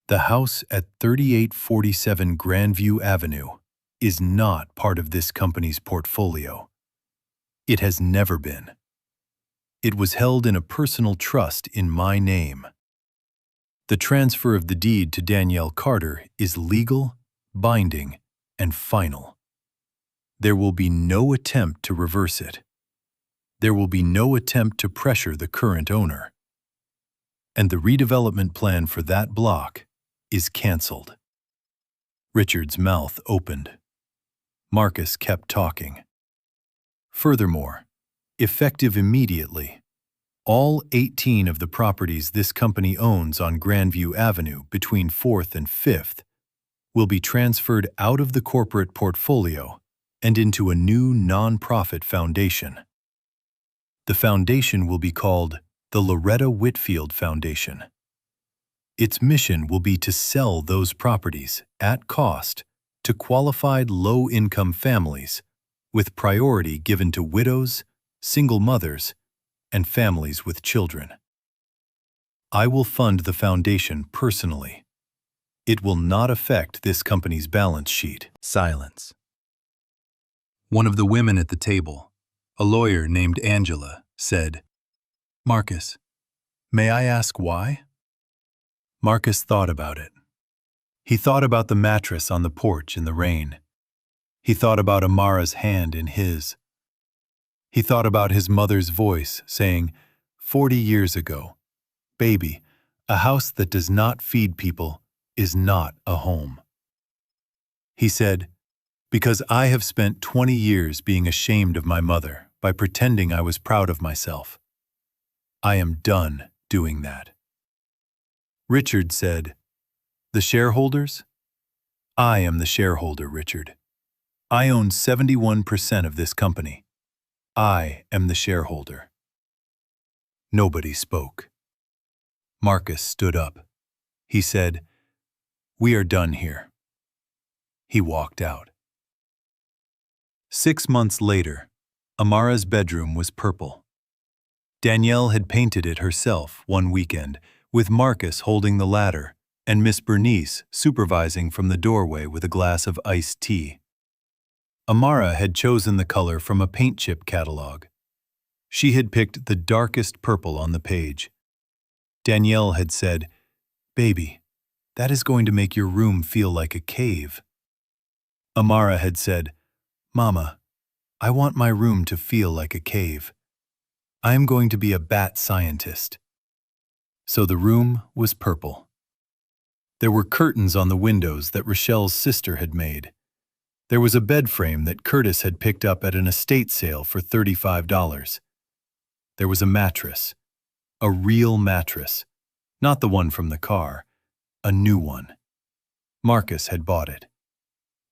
The house at 3847 Grandview Avenue is not part of this company's portfolio. It has never been. It was held in a personal trust in my name. The transfer of the deed to Danielle Carter is legal, binding, and final. There will be no attempt to reverse it. There will be no attempt to pressure the current owner. And the redevelopment plan for that block is canceled." Richard's mouth opened. Marcus kept talking. "Furthermore, effective immediately, all 18 of the properties this company owns on Grandview Avenue between 4th and 5th will be transferred out of the corporate portfolio and into a new non-profit foundation. The foundation will be called the Loretta Whitfield Foundation. Its mission will be to sell those properties at cost to qualified low-income families, with priority given to widows, single mothers, and families with children. I will fund the foundation personally. It will not affect this company's balance sheet. Silence. One of the women at the table, a lawyer named Angela, said, "Marcus, may I ask why?" Marcus thought about it. He thought about the mattress on the porch in the rain. He thought about Amara's hand in his. He thought about his mother's voice saying, 40 years ago, "Baby, a house that does not feed people is not a home." He said, "Because I have spent 20 years being ashamed of my mother by pretending I was proud of myself. I am done doing that." Richard said, "The shareholders? I am the shareholder, Richard. I own 71% of this company. I am the shareholder." Nobody spoke. Marcus stood up. He said, "We are done here." He walked out. 6 months later, Amara's bedroom was purple. Danielle had painted it herself one weekend, with Marcus holding the ladder and Miss Bernice supervising from the doorway with a glass of iced tea. Amara had chosen the color from a paint chip catalog. She had picked the darkest purple on the page. Danielle had said, "Baby, that is going to make your room feel like a cave." Amara had said, "Mama, I want my room to feel like a cave. I am going to be a bat scientist." So the room was purple. There were curtains on the windows that Rochelle's sister had made. There was a bed frame that Curtis had picked up at an estate sale for $35. There was a mattress, a real mattress, not the one from the car, a new one. Marcus had bought it.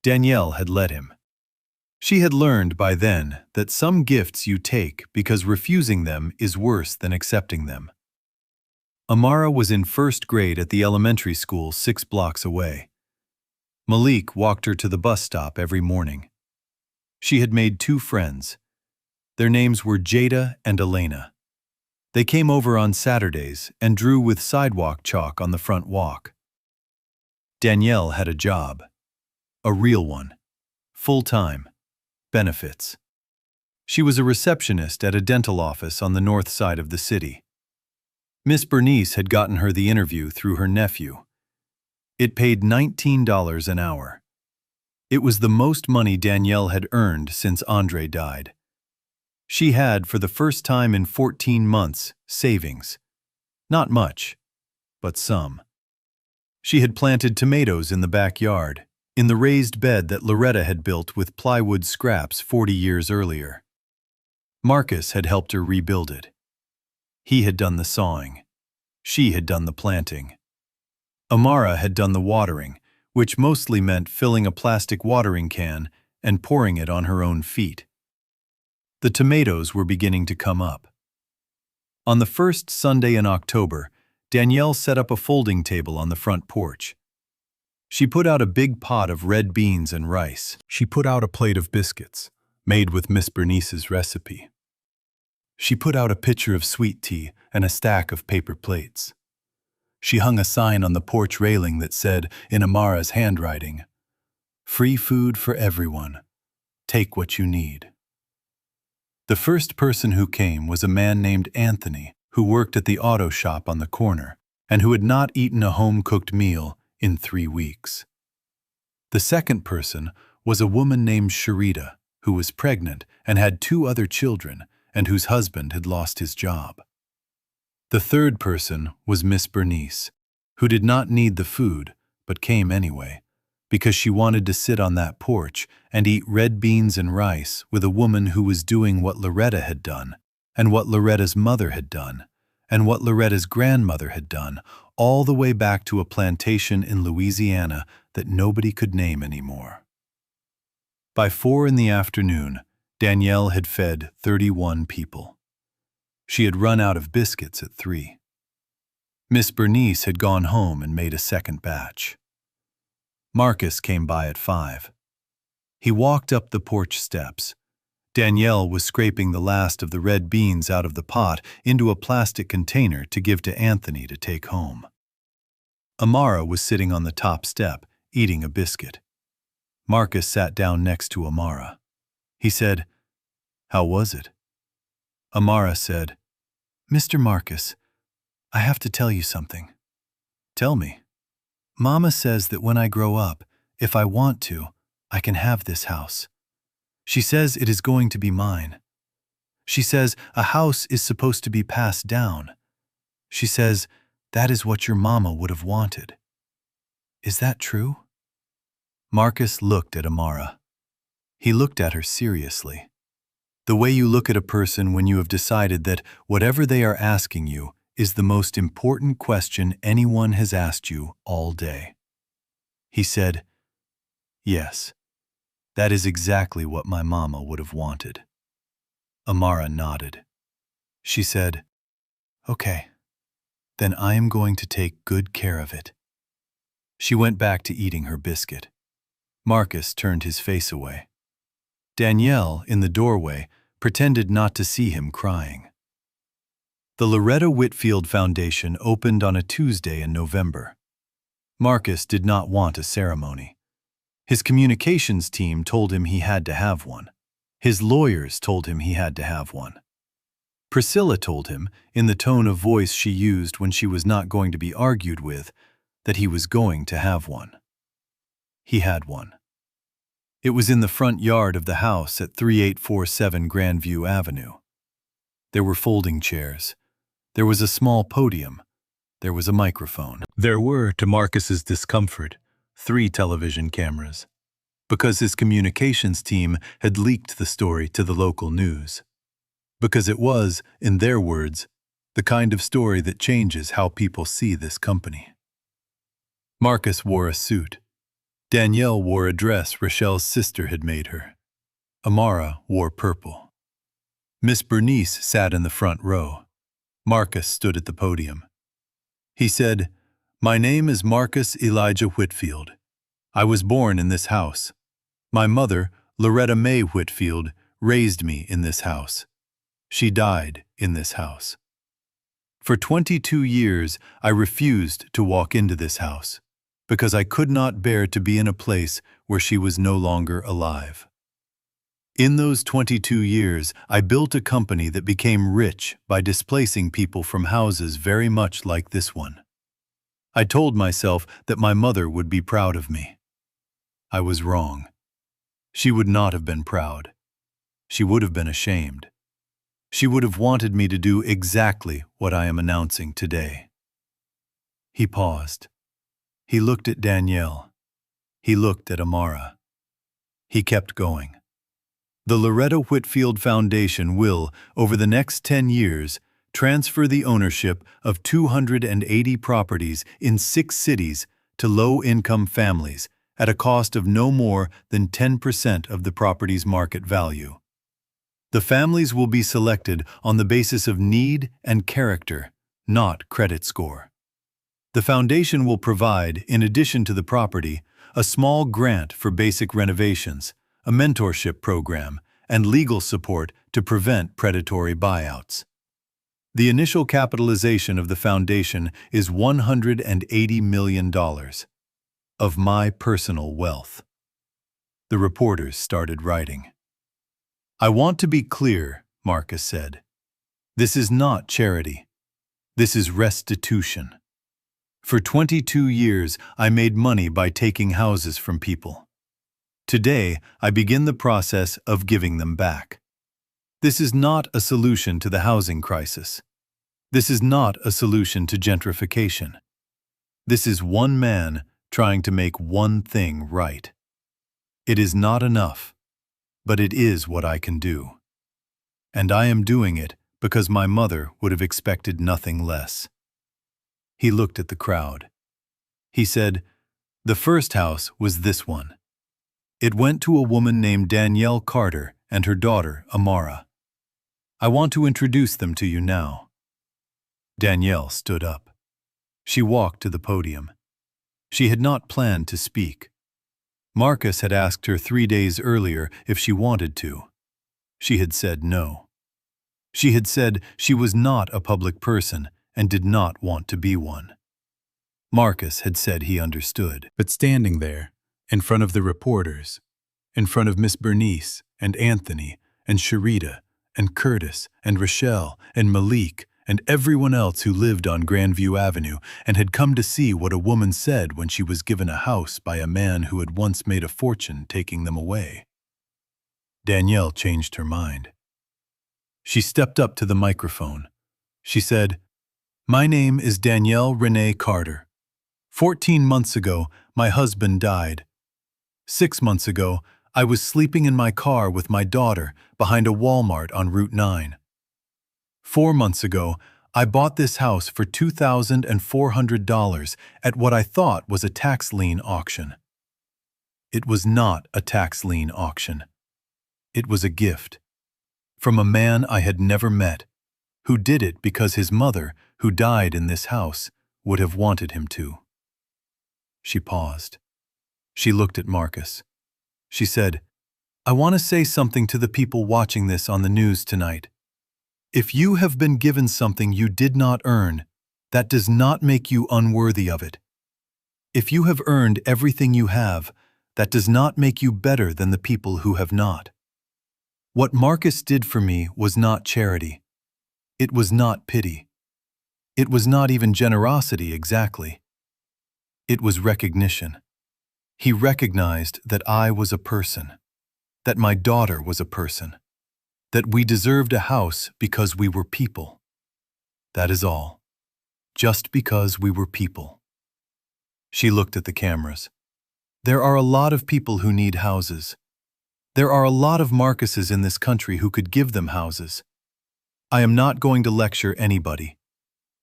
Danielle had let him. She had learned by then that some gifts you take because refusing them is worse than accepting them. Amara was in first grade at the elementary school 6 blocks away. Malik walked her to the bus stop every morning. She had made 2 friends. Their names were Jada and Elena. They came over on Saturdays and drew with sidewalk chalk on the front walk. Danielle had a job. A real one. Full-time. Benefits. She was a receptionist at a dental office on the north side of the city. Miss Bernice had gotten her the interview through her nephew. It paid $19 an hour. It was the most money Danielle had earned since Andre died. She had, for the first time in 14 months, savings. Not much, but some. She had planted tomatoes in the backyard, in the raised bed that Loretta had built with plywood scraps 40 years earlier. Marcus had helped her rebuild it. He had done the sawing. She had done the planting. Amara had done the watering, which mostly meant filling a plastic watering can and pouring it on her own feet. The tomatoes were beginning to come up. On the first Sunday in October, Danielle set up a folding table on the front porch. She put out a big pot of red beans and rice. She put out a plate of biscuits, made with Miss Bernice's recipe. She put out a pitcher of sweet tea and a stack of paper plates. She hung a sign on the porch railing that said, in Amara's handwriting, "Free food for everyone. Take what you need." The first person who came was a man named Anthony, who worked at the auto shop on the corner, and who had not eaten a home-cooked meal in 3 weeks. The second person was a woman named Sharita, who was pregnant and had 2 other children, and whose husband had lost his job. The third person was Miss Bernice, who did not need the food, but came anyway, because she wanted to sit on that porch and eat red beans and rice with a woman who was doing what Loretta had done, and what Loretta's mother had done, and what Loretta's grandmother had done, all the way back to a plantation in Louisiana that nobody could name anymore. By 4 in the afternoon, Danielle had fed 31 people. She had run out of biscuits at 3. Miss Bernice had gone home and made a second batch. Marcus came by at 5. He walked up the porch steps. Danielle was scraping the last of the red beans out of the pot into a plastic container to give to Anthony to take home. Amara was sitting on the top step, eating a biscuit. Marcus sat down next to Amara. He said, "How was it?" Amara said, "Mr. Marcus, I have to tell you something." "Tell me." "Mama says that when I grow up, if I want to, I can have this house. She says it is going to be mine. She says a house is supposed to be passed down. She says that is what your mama would have wanted. Is that true?" Marcus looked at Amara. He looked at her seriously. The way you look at a person when you have decided that whatever they are asking you is the most important question anyone has asked you all day. He said, "Yes, that is exactly what my mama would have wanted." Amara nodded. She said, "Okay, then I am going to take good care of it." She went back to eating her biscuit. Marcus turned his face away. Danielle, in the doorway, pretended not to see him crying. The Loretta Whitfield Foundation opened on a Tuesday in November. Marcus did not want a ceremony. His communications team told him he had to have one. His lawyers told him he had to have one. Priscilla told him, in the tone of voice she used when she was not going to be argued with, that he was going to have one. He had one. It was in the front yard of the house at 3847 Grandview Avenue. There were folding chairs. There was a small podium. There was a microphone. There were, to Marcus's discomfort, 3 television cameras, because his communications team had leaked the story to the local news. Because it was, in their words, the kind of story that changes how people see this company. Marcus wore a suit. Danielle wore a dress Rochelle's sister had made her. Amara wore purple. Miss Bernice sat in the front row. Marcus stood at the podium. He said, "My name is Marcus Elijah Whitfield. I was born in this house. My mother, Loretta Mae Whitfield, raised me in this house. She died in this house. For 22 years, I refused to walk into this house, because I could not bear to be in a place where she was no longer alive. In those 22 years, I built a company that became rich by displacing people from houses very much like this one. I told myself that my mother would be proud of me. I was wrong. She would not have been proud. She would have been ashamed. She would have wanted me to do exactly what I am announcing today." He paused. He looked at Danielle. He looked at Amara. He kept going. "The Loretta Whitfield Foundation will, over the next 10 years, transfer the ownership of 280 properties in 6 cities to low-income families at a cost of no more than 10% of the property's market value. The families will be selected on the basis of need and character, not credit score. The foundation will provide, in addition to the property, a small grant for basic renovations, a mentorship program, and legal support to prevent predatory buyouts. The initial capitalization of the foundation is $180 million of my personal wealth." The reporters started writing. "I want to be clear," Marcus said. "This is not charity. This is restitution. For 22 years, I made money by taking houses from people. Today, I begin the process of giving them back. This is not a solution to the housing crisis. This is not a solution to gentrification. This is one man trying to make one thing right. It is not enough, but it is what I can do. And I am doing it because my mother would have expected nothing less." He looked at the crowd. He said, "The first house was this one. It went to a woman named Danielle Carter and her daughter, Amara. I want to introduce them to you now." Danielle stood up. She walked to the podium. She had not planned to speak. Marcus had asked her 3 days earlier if she wanted to. She had said no. She had said she was not a public person and did not want to be one. Marcus had said he understood. But standing there, in front of the reporters, in front of Miss Bernice and Anthony and Sharita and Curtis and Rochelle and Malik and everyone else who lived on Grandview Avenue and had come to see what a woman said when she was given a house by a man who had once made a fortune taking them away. Danielle changed her mind. She stepped up to the microphone. She said, "My name is Danielle Renee Carter. 14 months ago, my husband died. 6 months ago, I was sleeping in my car with my daughter behind a Walmart on Route 9. 4 months ago, I bought this house for $2,400 at what I thought was a tax lien auction. It was not a tax lien auction. It was a gift. From a man I had never met, who did it because his mother, who died in this house, would have wanted him to." She paused. She looked at Marcus. She said, "I want to say something to the people watching this on the news tonight. If you have been given something you did not earn, that does not make you unworthy of it. If you have earned everything you have, that does not make you better than the people who have not. What Marcus did for me was not charity. It was not pity. It was not even generosity exactly. It was recognition. He recognized that I was a person, that my daughter was a person, that we deserved a house because we were people. That is all. Just because we were people." She looked at the cameras. "There are a lot of people who need houses. There are a lot of Marcuses in this country who could give them houses. I am not going to lecture anybody.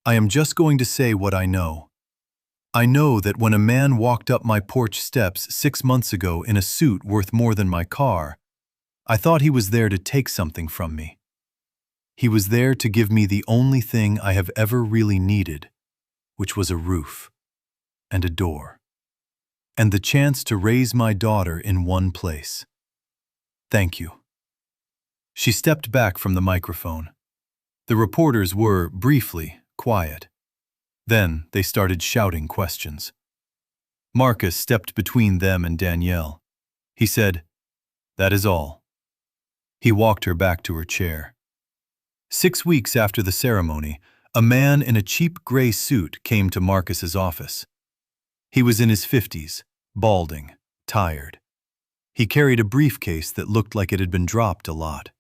I am just going to say what I know. I know that when a man walked up my porch steps 6 months ago in a suit worth more than my car, I thought he was there to take something from me. He was there to give me the only thing I have ever really needed, which was a roof and a door, and the chance to raise my daughter in one place. Thank you." She stepped back from the microphone. The reporters were, briefly, quiet. Then they started shouting questions. Marcus stepped between them and Danielle. He said, "That is all." He walked her back to her chair. 6 weeks after the ceremony, a man in a cheap gray suit came to Marcus's office. He was in his 50s, balding, tired. He carried a briefcase that looked like it had been dropped a lot.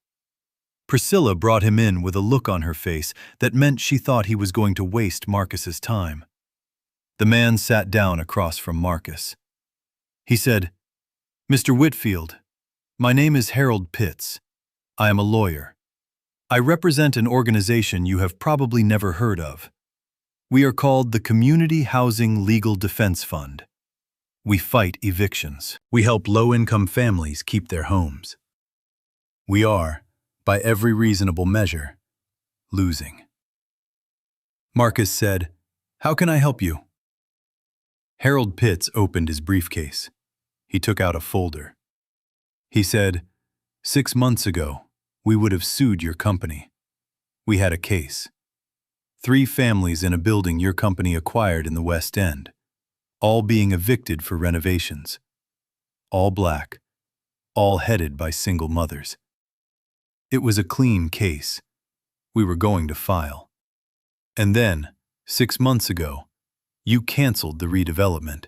Priscilla brought him in with a look on her face that meant she thought he was going to waste Marcus's time. The man sat down across from Marcus. He said, "Mr. Whitfield, my name is Harold Pitts. I am a lawyer. I represent an organization you have probably never heard of. We are called the Community Housing Legal Defense Fund. We fight evictions. We help low-income families keep their homes. We are, by every reasonable measure, losing." Marcus said, "How can I help you?" Harold Pitts opened his briefcase. He took out a folder. He said, 6 months ago, we would have sued your company. We had a case. 3 families in a building your company acquired in the West End, all being evicted for renovations. All black, all headed by single mothers. It was a clean case. We were going to file. And then, 6 months ago, you canceled the redevelopment.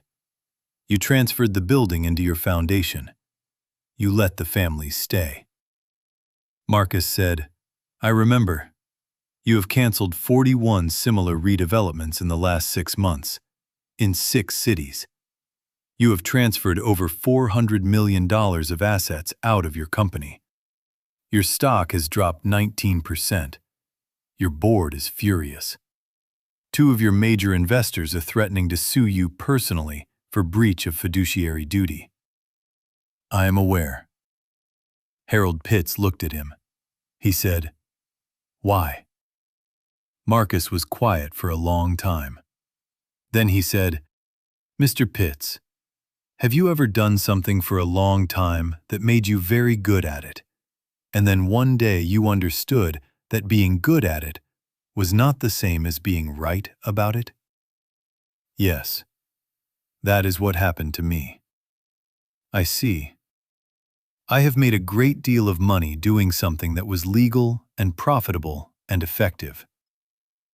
You transferred the building into your foundation. You let the families stay. Marcus said, "I remember. You have canceled 41 similar redevelopments in the last 6 months, in 6 cities. You have transferred over $400 million of assets out of your company. Your stock has dropped 19%. Your board is furious. 2 of your major investors are threatening to sue you personally for breach of fiduciary duty." "I am aware." Harold Pitts looked at him. He said, "Why?" Marcus was quiet for a long time. Then he said, "Mr. Pitts, Have you ever done something for a long time that made you very good at it, and then one day you understood that being good at it was not the same as being right about it? Yes, that is what happened to me. I see. I have made a great deal of money doing something that was legal and profitable and effective.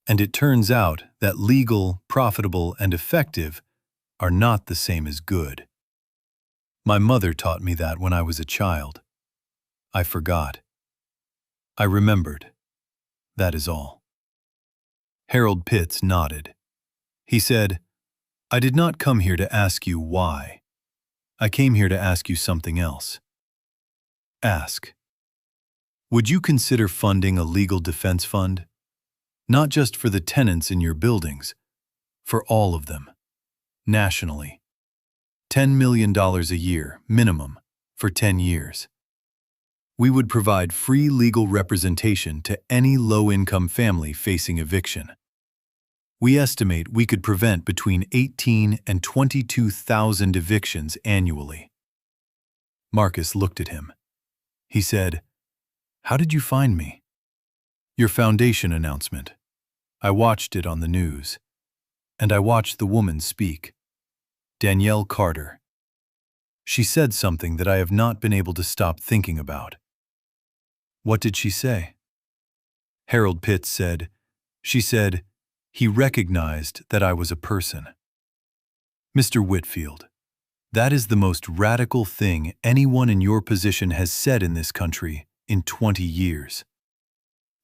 And it turns out that legal, profitable, and effective are not the same as good. My mother taught me that when I was a child. I forgot. I remembered. That is all. Harold Pitts nodded. He said, I did not come here to ask you why. I came here to ask you something else. Ask. Would you consider funding a legal defense fund? Not just for the tenants in your buildings, for all of them, nationally. $10 million a year, minimum, for 10 years. We would provide free legal representation to any low-income family facing eviction. We estimate we could prevent between 18 and 22,000 evictions annually. Marcus looked at him. He said, How did you find me? Your foundation announcement. I watched it on the news. And I watched the woman speak. Danielle Carter. She said something that I have not been able to stop thinking about. What did she say? Harold Pitts said, She said, he recognized that I was a person. Mr. Whitfield, that is the most radical thing anyone in your position has said in this country in 20 years.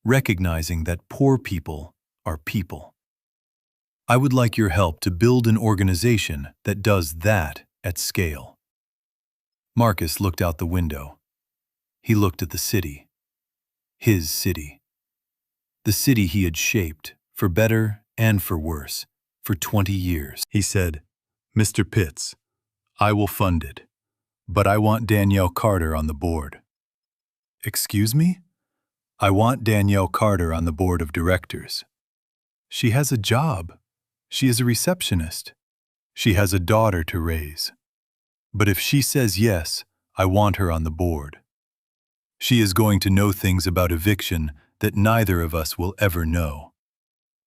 Recognizing that poor people are people. I would like your help to build an organization that does that at scale. Marcus looked out the window. He looked at the city. His city. The city he had shaped, for better and for worse, for 20 years. He said, Mr. Pitts, I will fund it, but I want Danielle Carter on the board. Excuse me? I want Danielle Carter on the board of directors. She has a job. She is a receptionist. She has a daughter to raise. But if she says yes, I want her on the board. She is going to know things about eviction that neither of us will ever know.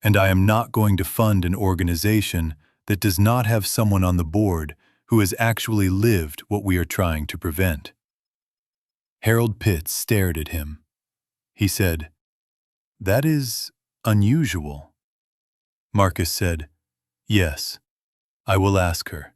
And I am not going to fund an organization that does not have someone on the board who has actually lived what we are trying to prevent. Harold Pitts stared at him. He said, That is unusual. Marcus said, Yes, I will ask her.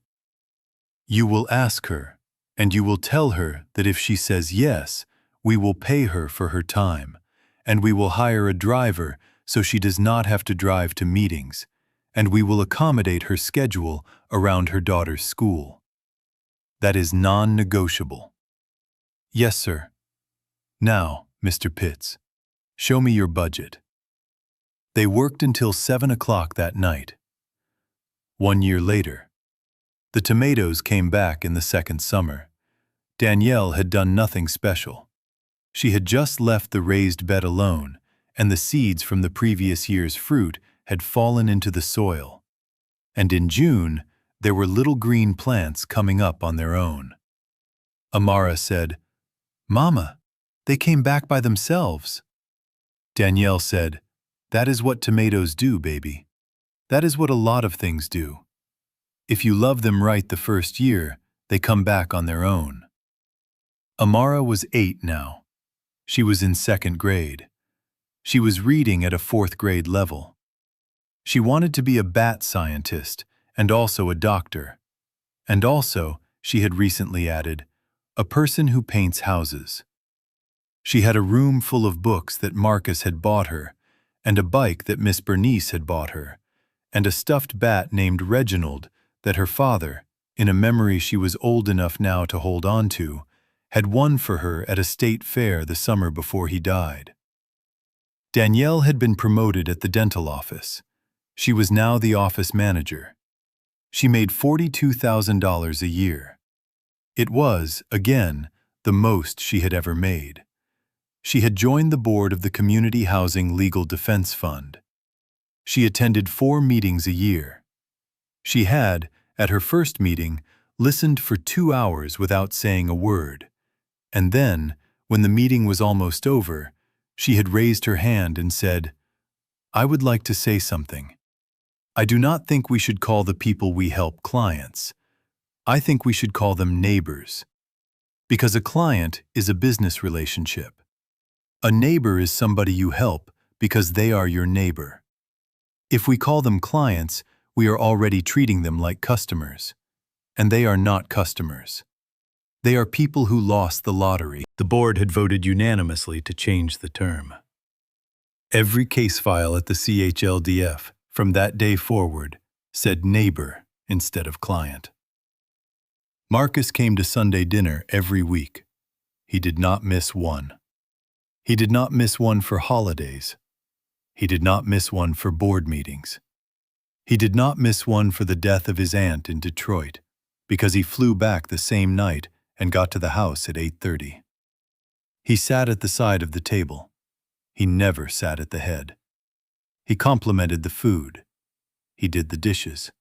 You will ask her, and you will tell her that if she says yes, we will pay her for her time, and we will hire a driver so she does not have to drive to meetings, and we will accommodate her schedule around her daughter's school. That is non-negotiable. Yes, sir. Now, Mr. Pitts, show me your budget. They worked until 7 o'clock that night. 1 year later, the tomatoes came back in the second summer. Danielle had done nothing special. She had just left the raised bed alone, and the seeds from the previous year's fruit had fallen into the soil. And in June, there were little green plants coming up on their own. Amara said, Mama, they came back by themselves. Danielle said, That is what tomatoes do, baby. That is what a lot of things do. If you love them right the first year, they come back on their own. Amara was 8 now. She was in 2nd grade. She was reading at a 4th grade level. She wanted to be a bat scientist and also a doctor. And also, she had recently added, a person who paints houses. She had a room full of books that Marcus had bought her, and a bike that Miss Bernice had bought her, and a stuffed bat named Reginald that her father, in a memory she was old enough now to hold on to, had won for her at a state fair the summer before he died. Danielle had been promoted at the dental office. She was now the office manager. She made $42,000 a year. It was, again, the most she had ever made. She had joined the board of the Community Housing Legal Defense Fund. She attended 4 meetings a year. She had, at her first meeting, listened for 2 hours without saying a word, and then, when the meeting was almost over, she had raised her hand and said, "I would like to say something. I do not think we should call the people we help clients. I think we should call them neighbors. Because a client is a business relationship. A neighbor is somebody you help because they are your neighbor. If we call them clients, we are already treating them like customers. And they are not customers. They are people who lost the lottery." The board had voted unanimously to change the term. Every case file at the CHLDF, from that day forward, said neighbor instead of client. Marcus came to Sunday dinner every week. He did not miss one. He did not miss one for holidays. He did not miss one for board meetings. He did not miss one for the death of his aunt in Detroit, because he flew back the same night and got to the house at 8:30. He sat at the side of the table. He never sat at the head. He complimented the food. He did the dishes.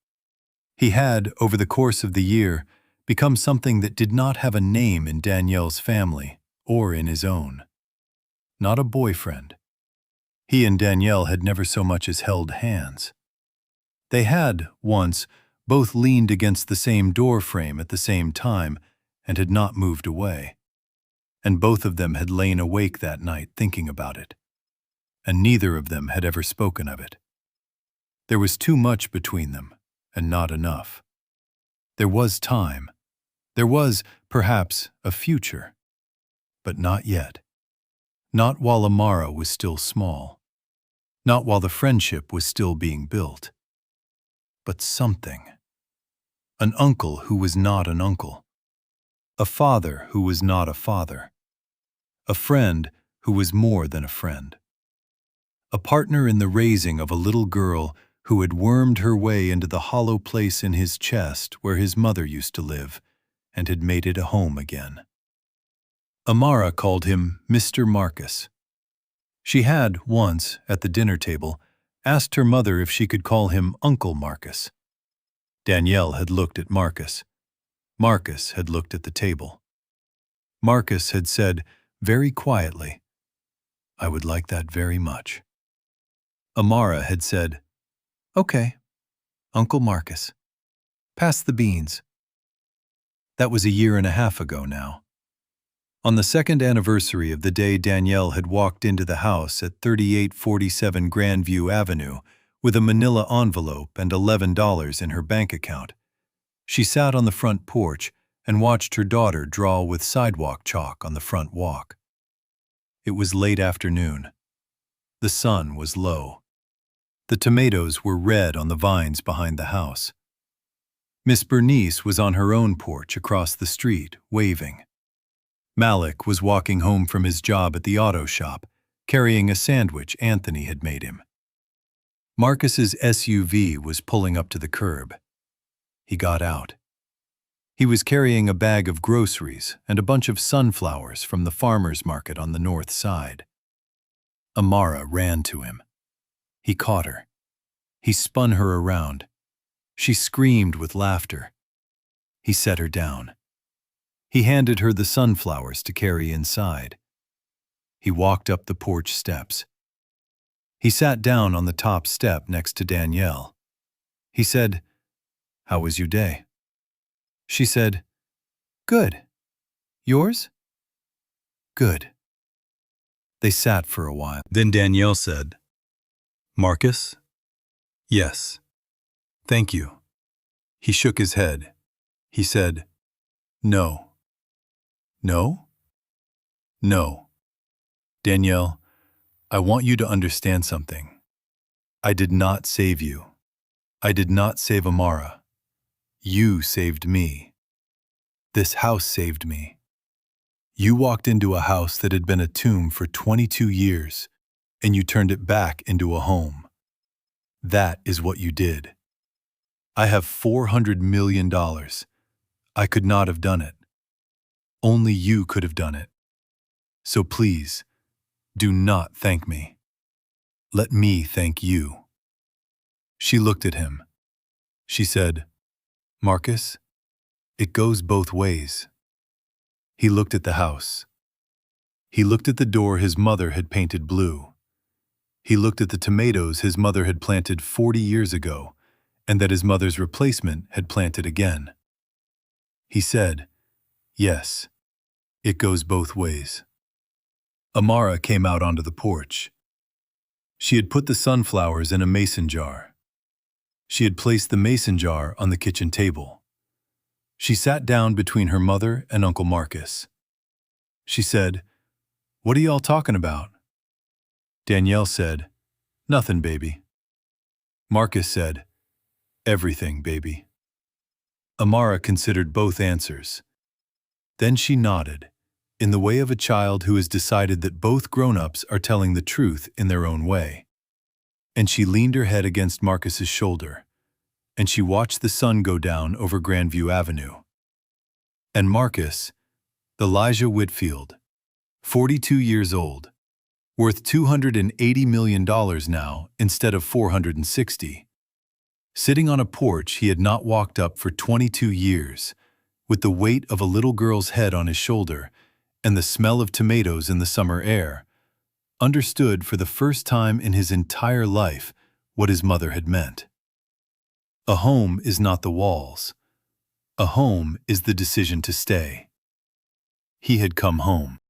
He had, over the course of the year, become something that did not have a name in Danielle's family or in his own. Not a boyfriend. He and Danielle had never so much as held hands. They had, once, both leaned against the same door frame at the same time and had not moved away. And both of them had lain awake that night thinking about it. And neither of them had ever spoken of it. There was too much between them, and not enough. There was time. There was, perhaps, a future. But not yet. Not while Amara was still small. Not while the friendship was still being built. But something. An uncle who was not an uncle. A father who was not a father. A friend who was more than a friend. A partner in the raising of a little girl who had wormed her way into the hollow place in his chest where his mother used to live, and had made it a home again. Amara called him Mr. Marcus. She had, once, at the dinner table, asked her mother if she could call him Uncle Marcus. Danielle had looked at Marcus. Marcus had looked at the table. Marcus had said, very quietly, "I would like that very much." Amara had said, "Okay, Uncle Marcus. Pass the beans." That was a year and a half ago now. On the second anniversary of the day Danielle had walked into the house at 3847 Grandview Avenue with a manila envelope and $11 in her bank account, she sat on the front porch and watched her daughter draw with sidewalk chalk on the front walk. It was late afternoon. The sun was low. The tomatoes were red on the vines behind the house. Miss Bernice was on her own porch across the street, waving. Malik was walking home from his job at the auto shop, carrying a sandwich Anthony had made him. Marcus's SUV was pulling up to the curb. He got out. He was carrying a bag of groceries and a bunch of sunflowers from the farmer's market on the north side. Amara ran to him. He caught her. He spun her around. She screamed with laughter. He set her down. He handed her the sunflowers to carry inside. He walked up the porch steps. He sat down on the top step next to Danielle. He said, "How was your day?" She said, "Good. Yours?" "Good." They sat for a while. Then Danielle said, "Marcus?" "Yes. Thank you." He shook his head. He said, "No." "No?" "No. Danielle, I want you to understand something. I did not save you. I did not save Amara. You saved me. This house saved me. You walked into a house that had been a tomb for 22 years, and you turned it back into a home. That is what you did. I have $400 million. I could not have done it. Only you could have done it. So please, do not thank me. Let me thank you." She looked at him. She said, "Marcus, It goes both ways. He looked at the house. He looked at the door his mother had painted blue. He looked at the tomatoes his mother had planted 40 years ago, and that his mother's replacement had planted again. He said, "Yes, it goes both ways." Amara came out onto the porch. She had put the sunflowers in a mason jar. She had placed the mason jar on the kitchen table. She sat down between her mother and Uncle Marcus. She said, "What are y'all talking about?" Danielle said, "Nothing, baby." Marcus said, "Everything, baby." Amara considered both answers. Then she nodded, in the way of a child who has decided that both grown-ups are telling the truth in their own way. And she leaned her head against Marcus's shoulder, and she watched the sun go down over Grandview Avenue. And Marcus, Elijah Whitfield, 42 years old, worth $280 million now instead of $460, sitting on a porch he had not walked up for 22 years, with the weight of a little girl's head on his shoulder and the smell of tomatoes in the summer air, understood for the first time in his entire life what his mother had meant. A home is not the walls. A home is the decision to stay. He had come home.